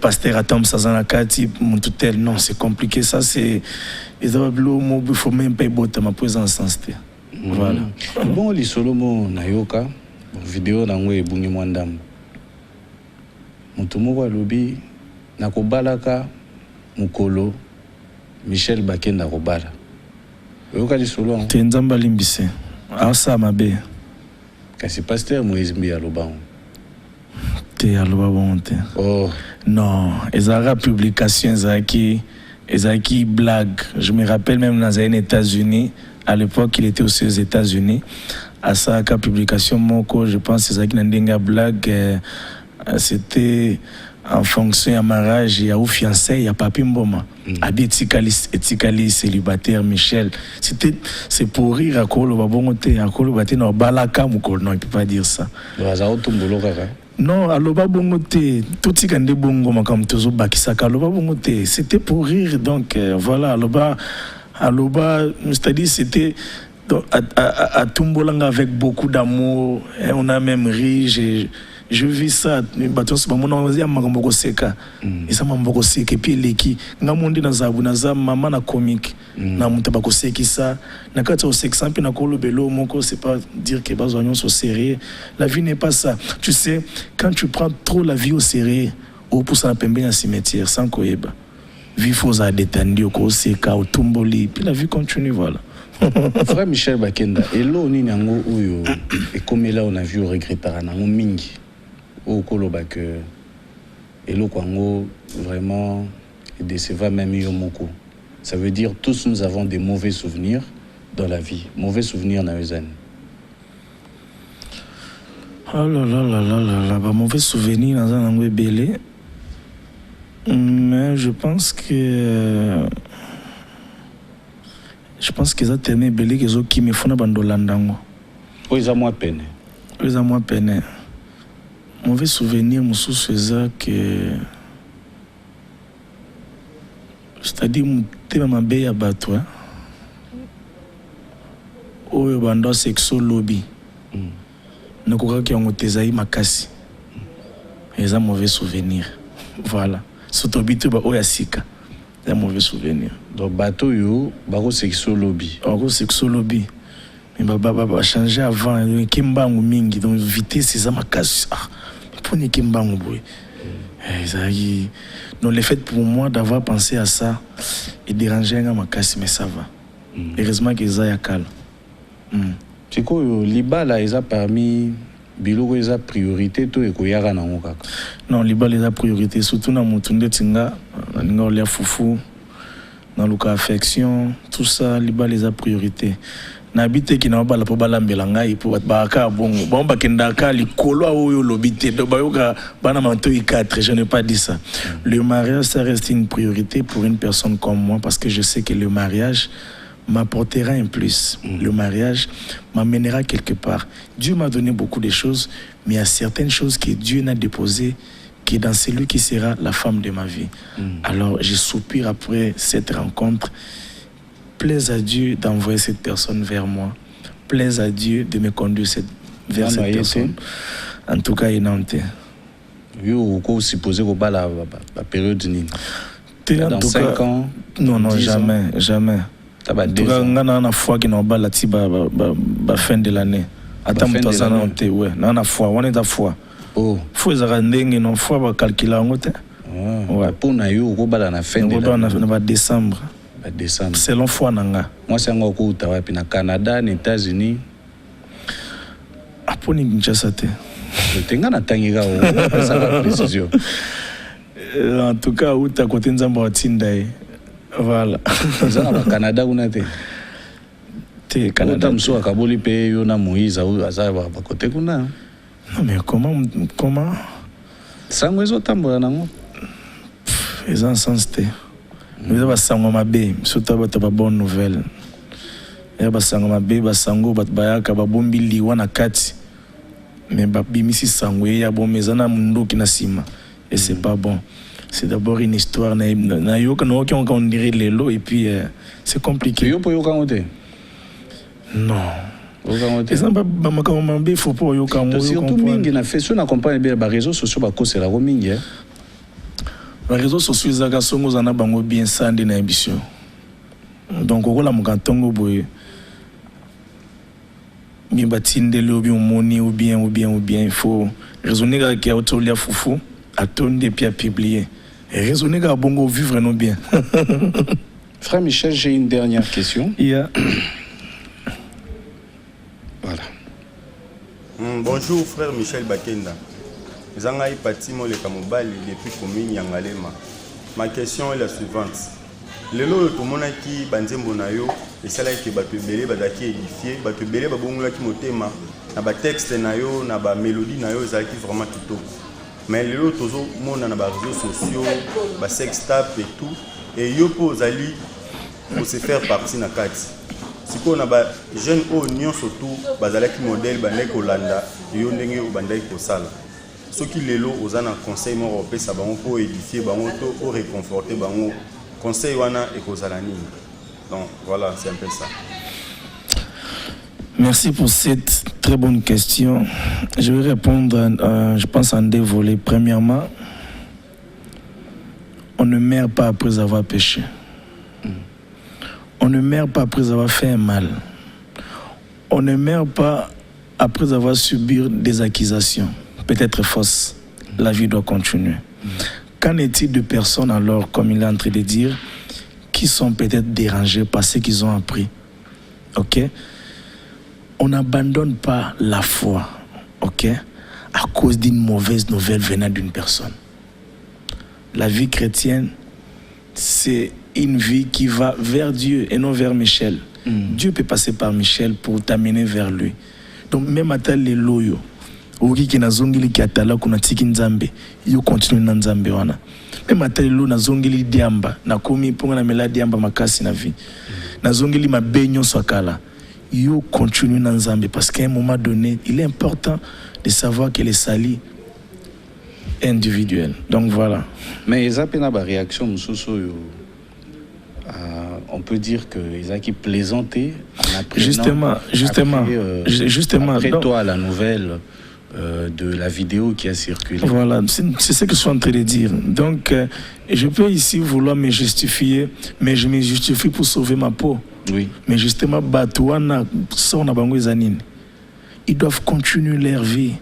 pasteur Atom Sazanakati Montutel non c'est compliqué ça c'est ils ont bleu mo il faut même pas botter ma présence en sté voilà bon li solo mo nayoka vidéo na ngwe bungi mwandam mutumo kwa lobi na kobalaka mukolo Michel Bakenda kobala oyoka li solo te nzamba limbise asa mabe kasi pasteur Moïse Mbi aloba te aloba bonte oh non ezara publication ezaki blague je me rappelle même dans les États-Unis à l'époque il était aussi aux États-Unis à ça ka publication moko je pense ezaki na ndenga blague c'était en fonction ya mariage ya ou fiancé ya papi mboma abi etikali célibataire Michel c'est pour rire à kolo babongote à kolo baté na balaka mukolo non il peut pas dire ça non aloba bongote tout tikande bongo makam tozo bakisaka aloba bongote c'était pour rire donc voilà aloba c'est-à-dire c'était à Tumbolanga avec beaucoup d'amour on a même ri je vis ça bato so bamona ya makambo seka isa mambo seka puis leki ngamundi na zabu na za mama na comique na mutaba ko sekisa na kata o sekisa mpe na kolobelo moko c'est pas dire que bazonyo so sérieux la vie n'est pas ça tu sais quand tu prends trop la vie au sérieux au pour ça pembe na cimetière sans koyeba vie faut à détendre ko seka au tumboli puis la vie continue voilà. Frère Michel Bakenda elo ni nango uyo et comme là on a vu regrettera nango mingi au koloba que elo kwango vraiment décevant même yomoko ça veut dire tous nous avons des mauvais souvenirs dans la vie mauvais souvenirs na Euzane. Oh là là là là là là mauvais souvenirs dans un angle belé mais je pense que ça tellement belé que qui me font bandolandango oh ils ont moins peine mauvais souvenir mususu c'est que c'est-à-dire mutema mabe ya bato oyo bando sexo lobby nakokaki yango tezai makasi eza mauvais souvenir voilà surtout bitu ba oya sika eza mauvais souvenir donc bato yo bako sexo lobby mais ba changer avant kimbangu mingi donc vitesse eza makasi pour ni kimbangu boy non le fait pour moi d'avoir pensé à ça et déranger un makasi mais ça va heureusement que ça ya calme c'est quoi libala eza parmi biloko eza priorité to ekoyaka nango kaka non libala eza priorité surtout na mutunde tinga ninga olia fufu dans le cas affection tout ça libala eza priorité nabite ki na bala po balambela ngai po baka bongo bomba kendaka likolo oyo lobité do bayoka bana manto 4 je n'ai pas dit ça le mariage ça reste une priorité pour une personne comme moi parce que je sais que le mariage m'apportera un plus le mariage m'amènera quelque part Dieu m'a donné beaucoup de choses mais il y a certaines choses que Dieu n'a déposées qui est dans celui qui sera la femme de ma vie alors je soupire après cette rencontre. Plaise à Dieu d'envoyer cette personne vers moi. Plaise à Dieu de me conduire vers cette personne. En tout cas, il n'a pas. Yo, ko supposé ko ba la période nini. Dans 5 ans. Non, jamais, jamais. En tout cas, on a une fois qui n'a pas la fin de l'année. Attends, tu as noté, ouais. On a foi, on est à foi. Oh. Faut les arranger, non, faut pas calculer en route. Ouais. Pour na yo, ko ba la fin de l'année. On va décembre. Décembre. Selon foi nanga. Moi c'est ngo ko utawa puis na Canada, aux États-Unis. Apo ni Kinshasa te. Tenga na tangiga o, ça la précision. En tout cas, où t'as côté Nzamba Watinda. Voilà. Ça au Canada on a été. Te Canada mso akaboli pe yo na Moïse au aza ba côté kuna. Non mais comment sango ezo tambola nango. Ils ont sens te. Nous avons sango mabe, surtout ba bonne nouvelle. Ya ba sango mabe, ba sango ba bayaka ba bombi liwa na kati. Mais ba bimisi sango ya bon mezana mundo ki na sima. Et c'est pas bon. C'est d'abord une histoire na yoka no ki on dirait les lots et puis c'est compliqué. Yo po yoka ngote. Non. Yoka ça ba makamo mabe faut pas yoka ngo. Surtout mingi na fait sur na comprendre bien ba réseaux sociaux ba ko c'est la mingi. Les réseaux sociaux zaka songo zana bango bien sandi na ambition. Donc okola mukantongo boye. Mi batinde le bien moni ou bien il faut raisonner avec autolia foufou attendre et puis à publier. Et raisonner avec bongo vivre non bien. Frère Michel, j'ai une dernière question. Yeah. Voilà. Bonjour frère Michel Bakenda. Zangai Patimo le Kamobali depuis commune Yangalema. Ma question est la suivante. Le lot tout le monde qui banzembo na yo et cela qui bato belé badaki édifié bato belé babongola ki motema na ba texte na yo na ba mélodie na yo ezaki vraiment kitoko. Mais le lot tozo mona na ba réseaux sociaux ba sex tap et tout et yo pozali pour se faire partie na kati. Siko na ba jeune o nyon surtout bazalaki modèle bandai kolanda yo ndenge o bandai kosala. Ceux qui les lots aux un conseil mort au ça bango pour édifier bango pour réconforter bango conseil wana et kozalani. Donc voilà, c'est un peu ça. Merci pour cette très bonne question. Je vais répondre, je pense en deux volets. Premièrement, on ne meurt pas après avoir péché. On ne meurt pas après avoir fait un mal. On ne meurt pas après avoir subi des accusations, peut-être fausses. La vie doit continuer. Qu'en est-il de personnes alors, comme il est en train de dire, qui sont peut-être dérangées par ce qu'ils ont appris? Ok? On n'abandonne pas la foi, ok? À cause d'une mauvaise nouvelle venant d'une personne. La vie chrétienne, c'est une vie qui va vers Dieu et non vers Michel. Dieu peut passer par Michel pour t'amener vers lui. Donc même à tel les loyaux, oki ki nazongeli ki atala kuna tiki nzambe yo continue na nzambe wana même atelo nazongeli diamba na komi ponga na mela diamba makasi na vie nazongeli mabenyo swakala yo continue na nzambe parce qu'à un moment donné il est important de savoir que les salis individuels. Donc voilà. Mais ils appellent la réaction mususu on peut dire que ils a qui plaisanté en apprenant justement après donc, toi la nouvelle de la vidéo qui a circulé. Voilà, c'est ce que je suis en train de dire. Donc, je peux ici vouloir me justifier, mais je me justifie pour sauver ma peau. Oui. Mais justement, ils doivent continuer leur vie.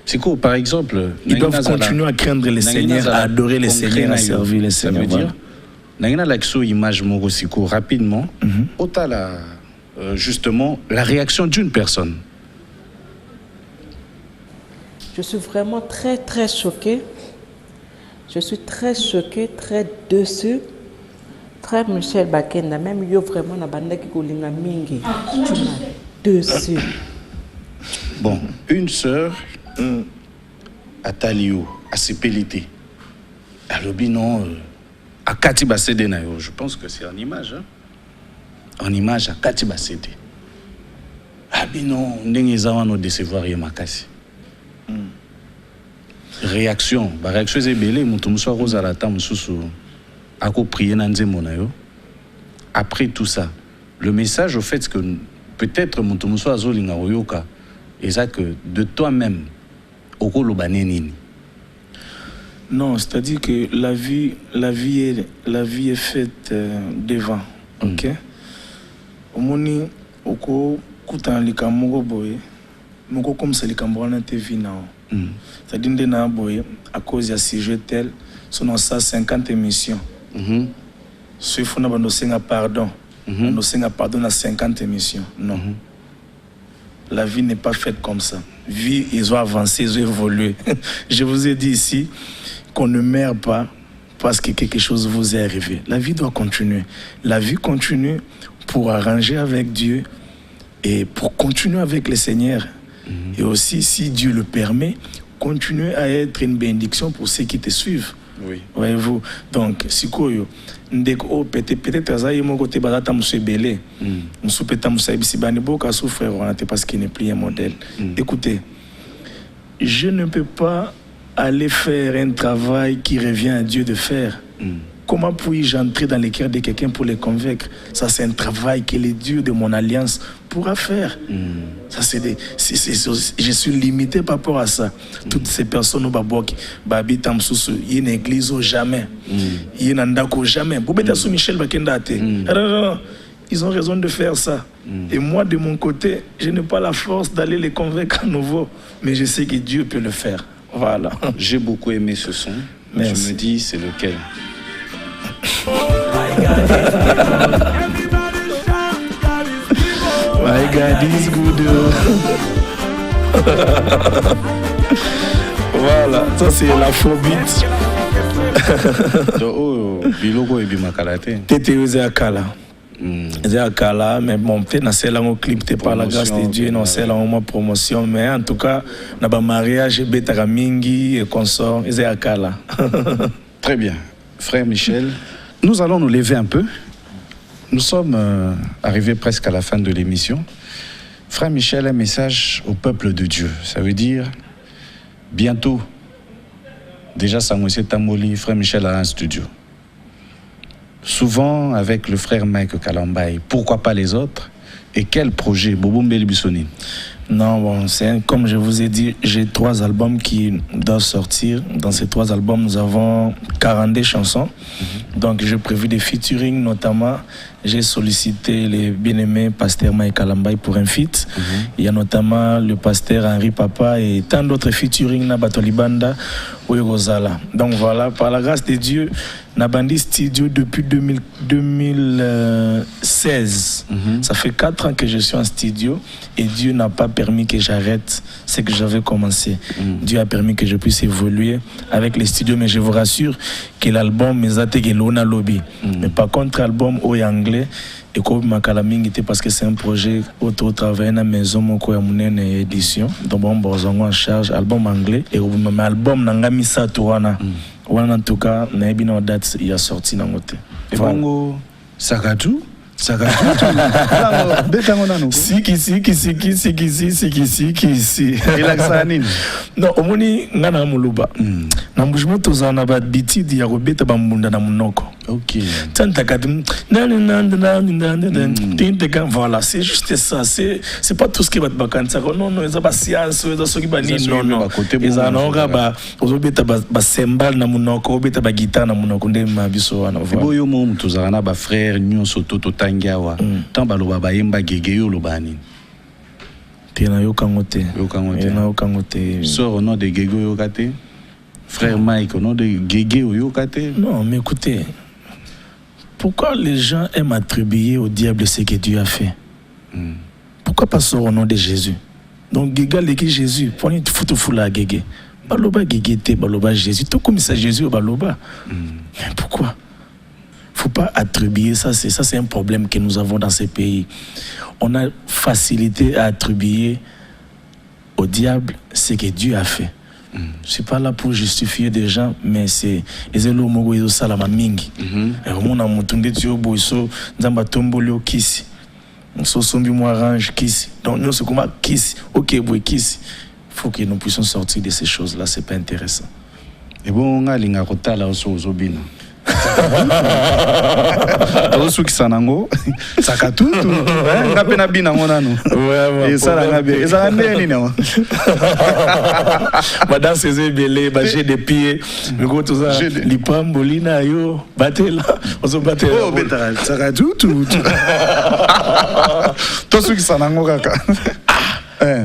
C'est quoi, par exemple? Ils doivent continuer à craindre le Seigneur, à adorer le Seigneur, à servir le Seigneur. Ça veut dire, Nangina Laxo image Morosiko rapidement, justement, la réaction d'une personne. Je suis vraiment très très choquée. Je suis très choquée, très déçue. Frère Michel Bakenda, même yo vraiment na banda ki kolinga mingi. Tu m'as déçu. Bon, une sœur à Talio, à Sépélité. À Lobinon, à Katiba Sédé, je pense que c'est en image. Hein? En image à Katiba Sédé. Ah, binon, n'engeza no décevoir Yamakasi. Réaction, réaction c'est belé, mutumso rosa la tam susu, ako prier nanzemo na yo. Après tout ça, le message au fait que peut-être mutumso azolinga oyoka, et ça que de toi-même, oko lobanenini. Non, c'est-à-dire que la vie est faite devant. Ok? Omoni oko kuta likamoko boye. Moko comme ça likambo na te vie nao. C'est-à-dire que na boye à cause de sujet tel sont ça 50 émissions. Ce faut na bando senga pardon. Bando senga pardon na 50 émissions. Non. La vie n'est pas faite comme ça. Vie, ils ont avancé, ils ont évolué. Je vous ai dit ici qu'on ne meurt pas parce que quelque chose vous est arrivé. La vie doit continuer. La vie continue pour arranger avec Dieu et pour continuer avec le Seigneur. Et aussi, si Dieu le permet, continuer à être une bénédiction pour ceux qui te suivent. Oui. Voyez-vous? Donc, si koyo, peut-être ça y est mon côté bazata monsieur belé. Monsieur peut-être monsieur bisibani boka souffrir parce qu'il n'est plus un modèle. Écoutez, je ne peux pas aller faire un travail qui revient à Dieu de faire. Comment puis-je entrer dans le cœur de quelqu'un pour les convaincre? Ça, c'est un travail que le Dieu de mon alliance pourra faire. Ça, je suis limité par rapport à ça. Toutes ces personnes au Baboki, Babi Tamsusu, il y a une église jamais. Il y a un andako jamais. Boubeta sous Michel Bakendate. Ils ont raison de faire ça. Et moi, de mon côté, je n'ai pas la force d'aller les convaincre à nouveau. Mais je sais que Dieu peut le faire. Voilà. J'ai beaucoup aimé ce son. Merci. Je me dis, c'est lequel? My God is good. Voilà, ça c'est l'afrobeat. Biloko et bimakalate. Tété Akala. Akala, mais bon, peut-être dans ce clip, t'es par la grâce de Dieu, non, c'est là au moins promotion, mais en tout cas, dans le mariage, Betara Mingi et consort, Akala. Très bien. Frère Michel, nous allons nous lever un peu. Nous sommes arrivés presque à la fin de l'émission. Frère Michel, un message au peuple de Dieu. Ça veut dire, bientôt, déjà Samuel Tamboli, Frère Michel a un studio. Souvent avec le frère Mike Kalambay. Pourquoi pas les autres? Et quel projet? Bobo Mbeli Bissoni? Non, bon, comme je vous ai dit, j'ai 3 albums qui doivent sortir. Dans ces 3 albums, nous avons 42 chansons. Donc, j'ai prévu des featuring, notamment, j'ai sollicité les bien-aimés pasteur Mike Kalambay pour un feat. Il y a notamment le pasteur Henri Papa et tant d'autres featuring na Batolibanda ou Yogozala. Donc voilà, par la grâce de Dieu, Nabandi Studio depuis 2016. Ça fait 4 ans que je suis en studio et Dieu n'a pas permis que j'arrête ce que j'avais commencé. Dieu a permis que je puisse évoluer avec les studios, mais je vous rassure que l'album Mezate Gelona Lobby. Mais par contre, l'album au anglais et comme Makalaming était parce que c'est un projet autour travailler dans la maison mon quoi mon édition donc bon en charge album anglais et même album nangami Saturana en tout cas na bino date il a sorti dans côté et bongo Sagatu Siki. Non, omoni ngana muluba. Na mbujimo tozana ba bitidi ya robeta ba mbunda na munoko. OK. Tanta kadim. Voilà, c'est juste ça. C'est pas tout ce qui va te bakansa. Non, ça ba science, ça soki ba ni non. Eza na nga ba ozobeta ba sembal na munoko, obeta ba guitare na munoko nde mabiso wana. Boyo mo tozana ba frère nyonso toto Ngiawa tamba loba bayemba gege yo lobani tena yo kangote sort au nom de Gege yo kate frère Mike au nom de Gege yo kate. Non mais écoutez, pourquoi les gens aiment attribuer au diable ce que Dieu a fait? Pourquoi pas sort au nom de Jésus? Donc Gege leki Jésus poni futu fula Gege baloba Gege te baloba Jésus tout comme ça Jésus baloba. Mais pourquoi? Faut pas attribuer ça, c'est un problème que nous avons dans ces pays. On a facilité à attribuer au diable ce que Dieu a fait. Je ne suis pas là pour justifier des gens, mais c'est ezelo mogo ezo salama mingi. On a mutunde tio boiso nzamba tombolio kisi. So sombi mo arrange kisi. Donc nous c'est comment kisi. OK boy kisi. Faut que nous puissions sortir de ces choses là, c'est pas intéressant. Et bon on a linga kotala oso ozobina. azosukisa nango sakatutu nga mpe nabi nango nano esalanga bien ezala ndeni nango badanse eza ebele baje de pied miko toza lipamboli na yo batela ozobatela obetaka sakatutu tosukisa nango kaka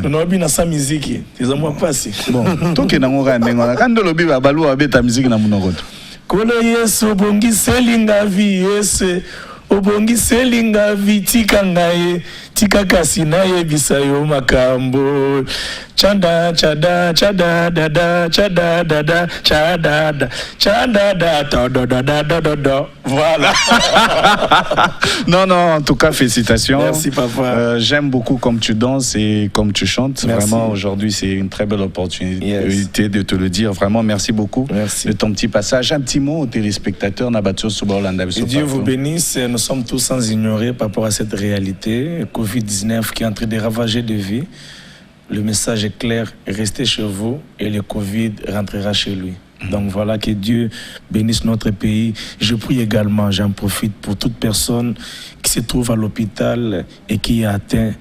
tonaobi na sa miziki eza mwa mpasi bon tokenda ngo kaka ndenge wana kandi olobi babaluwa babeta miziki na monoko to kolo yesu obongiselinga vi yese obongiselinga vi tika ngai tika kasi nayebisa yo makambo chanda chada chada dada chada dada chada da chada da da voilà. Non, en tout cas, félicitations. Merci, papa. J'aime beaucoup comme tu danses et comme tu chantes. Merci. Vraiment, aujourd'hui, c'est une très belle opportunité de te le dire. Vraiment, merci beaucoup de ton petit passage. Un petit mot aux téléspectateurs. Dieu vous bénisse. Nous sommes tous sans ignorer par rapport à cette réalité. Covid-19 qui est en train de ravager des vies. Le message est clair. Restez chez vous et le Covid rentrera chez lui. Donc voilà, que Dieu bénisse notre pays. Je prie également, j'en profite pour toute personne qui se trouve à l'hôpital et qui est atteint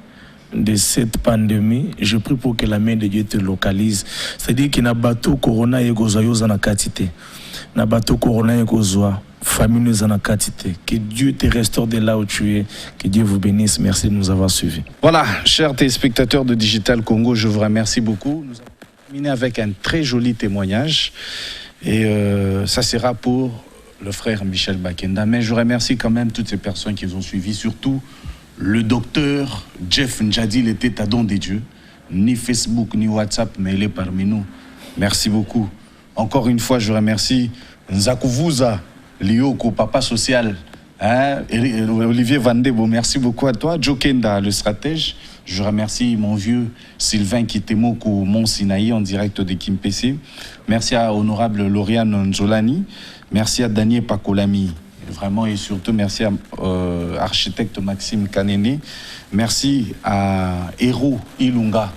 de cette pandémie. Je prie pour que la main de Dieu te localise. C'est-à-dire qu'il n'y a pas de corona et famille que Dieu te restaure de là où tu es. Que Dieu vous bénisse. Merci de nous avoir suivis. Voilà, chers téléspectateurs de Digital Congo, je vous remercie beaucoup. Nous avons terminé avec un très joli témoignage. Et ça sera pour le frère Michel Bakenda. Mais je remercie quand même toutes ces personnes qui nous ont suivis, surtout le docteur Jeff Njadi, il était à don des dieux. Ni Facebook, ni WhatsApp, mais il est parmi nous. Merci beaucoup. Encore une fois, je remercie Nzakuvuza, Lioko, papa social, Olivier Vandebo, merci beaucoup à toi. Joe Kenda, le stratège. Je remercie mon vieux Sylvain Kitemoko, Mont Sinaï, en direct de Kimpese. Merci à honorable Lauriane Nzolani. Merci à Daniel Pakolami. Vraiment, et surtout, merci à architecte Maxime Kanene. Merci à Hero Ilunga,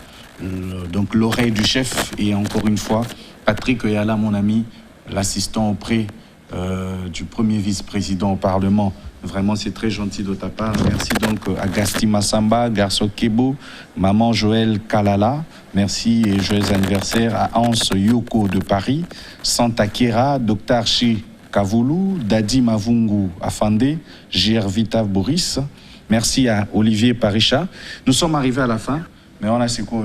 donc l'oreille du chef. Et encore une fois, Patrick Oyala, mon ami, l'assistant auprès du premier vice-président au Parlement. Vraiment, c'est très gentil de ta part. Merci donc à Gasti Massamba, Garçon Kebo, Maman Joël Kalala. Merci et joyeux anniversaire à Hans Yoko de Paris, Santa Kera, Dr Archie Kavoulou, Dadi Mavungu Afande, JR Vita Boris. Merci à Olivier Paricha. Nous sommes arrivés à la fin, mais on a c'est quoi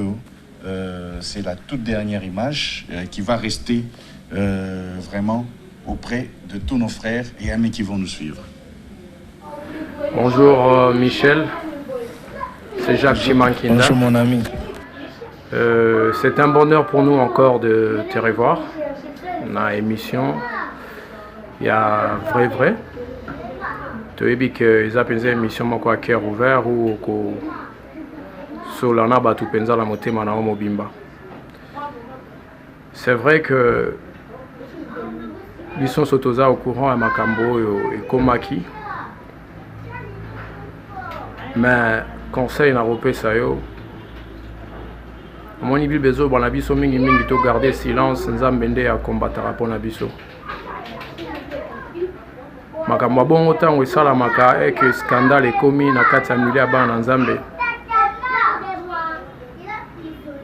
c'est la toute dernière image qui va rester vraiment auprès de tous nos frères et amis qui vont nous suivre. Bonjour Michel, c'est Jacques Chimankinda. Bonjour mon ami. C'est un bonheur pour nous encore de te revoir. On a émission, il y a vrai. Tu as dit que ils appellent émission mon quoi cœur ouvert ou ko solana batu penza la motema na mobimba. C'est vrai que ils sont sotoza au courant à Makambo et Komaki. Mais conseil na repé ça yo mon ibi bezo bon abiso mingi to garder silence nzambe nde ya combattre pour na biso makambo bon autant we sala maka et que scandale commis na kati ya milieu ba na nzambe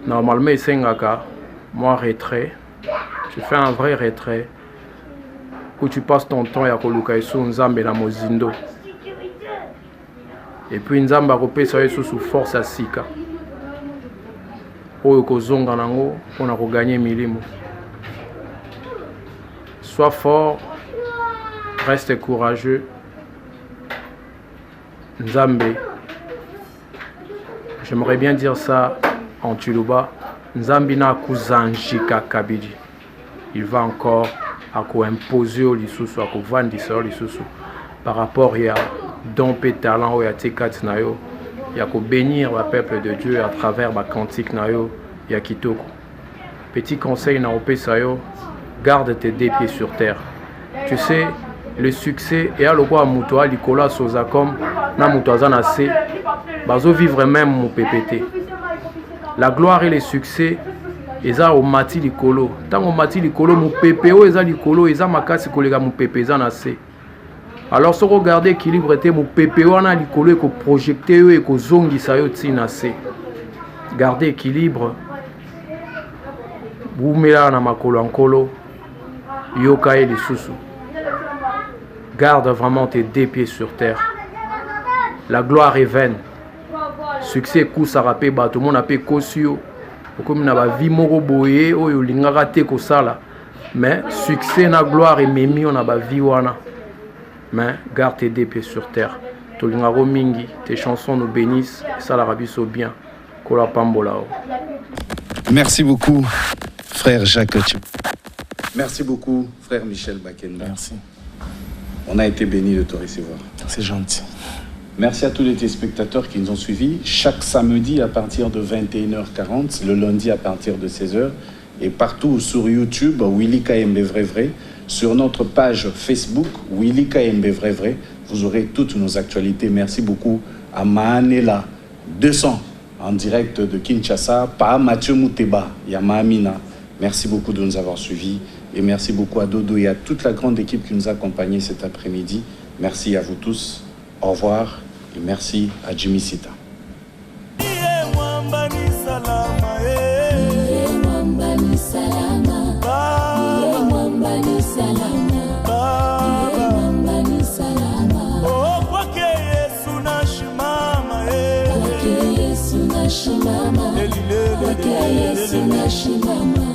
normalement sengaka moi retrait tu fais un vrai retrait où tu passes ton temps ya koluka iso nzambe na mozindo. Et puis Nzamba repé ça sous force à sika. Oyo kozonga nango pona ko gagner milimo. Sois fort, reste courageux. Nzambe. J'aimerais bien dire ça en Tuluba. Nzambi na kuzanjika kabidi. Il va encore à ko imposer au lisusu, à ko vandisa au lisusu par rapport à don pe talent ou ya tekat na yo ya ko bénir le peuple de Dieu à travers ma cantique na yo ya kitoko. Petit conseil na opesa yo, garde tes deux pieds sur terre. Tu sais le succès et à lo kwa muto a likola soza comme na muto azana se bazo vivre même mon PPT. La gloire et le succès eza omati likolo ntango omati likolo mopepe oyo eza likolo eza makasi koleka mopepe eza na se. Alors si regarde équilibre te mopepe wana likolo ekoprojecte yo ekozongisa yo ntina se. Garder équilibre boumela na makolo nkolo yoka ye lisusu. Garde vraiment tes 2 pieds sur terre. La gloire est vaine. Succès kusaka pe bato mona pe kosio okomi na ba vie moko boye oyo lingaka te kosala. Mais succès na gloire ememi on na ba vie wana. Mais garde tes 2 pieds sur terre. Tolingaro mingi, tes chansons nous bénissent, ça la rabiso bien. Kola pambolao. Merci beaucoup, frère Jacques. Merci beaucoup, frère Michel Bakenda. Merci. On a été bénis de te recevoir. C'est gentil. Merci à tous les téléspectateurs qui nous ont suivis. Chaque samedi à partir de 21h40, le lundi à partir de 16h, et partout sur YouTube, Willy KMB Vrai Vrai. Sur notre page Facebook, Willy KMB Vrai Vrai, vous aurez toutes nos actualités. Merci beaucoup à Mahanela 200 en direct de Kinshasa, par Mathieu Mouteba, Yamamina. Merci beaucoup de nous avoir suivis et merci beaucoup à Dodo et à toute la grande équipe qui nous a accompagnés cet après-midi. Merci à vous tous. Au revoir et merci à Jimmy Sita. Shimama,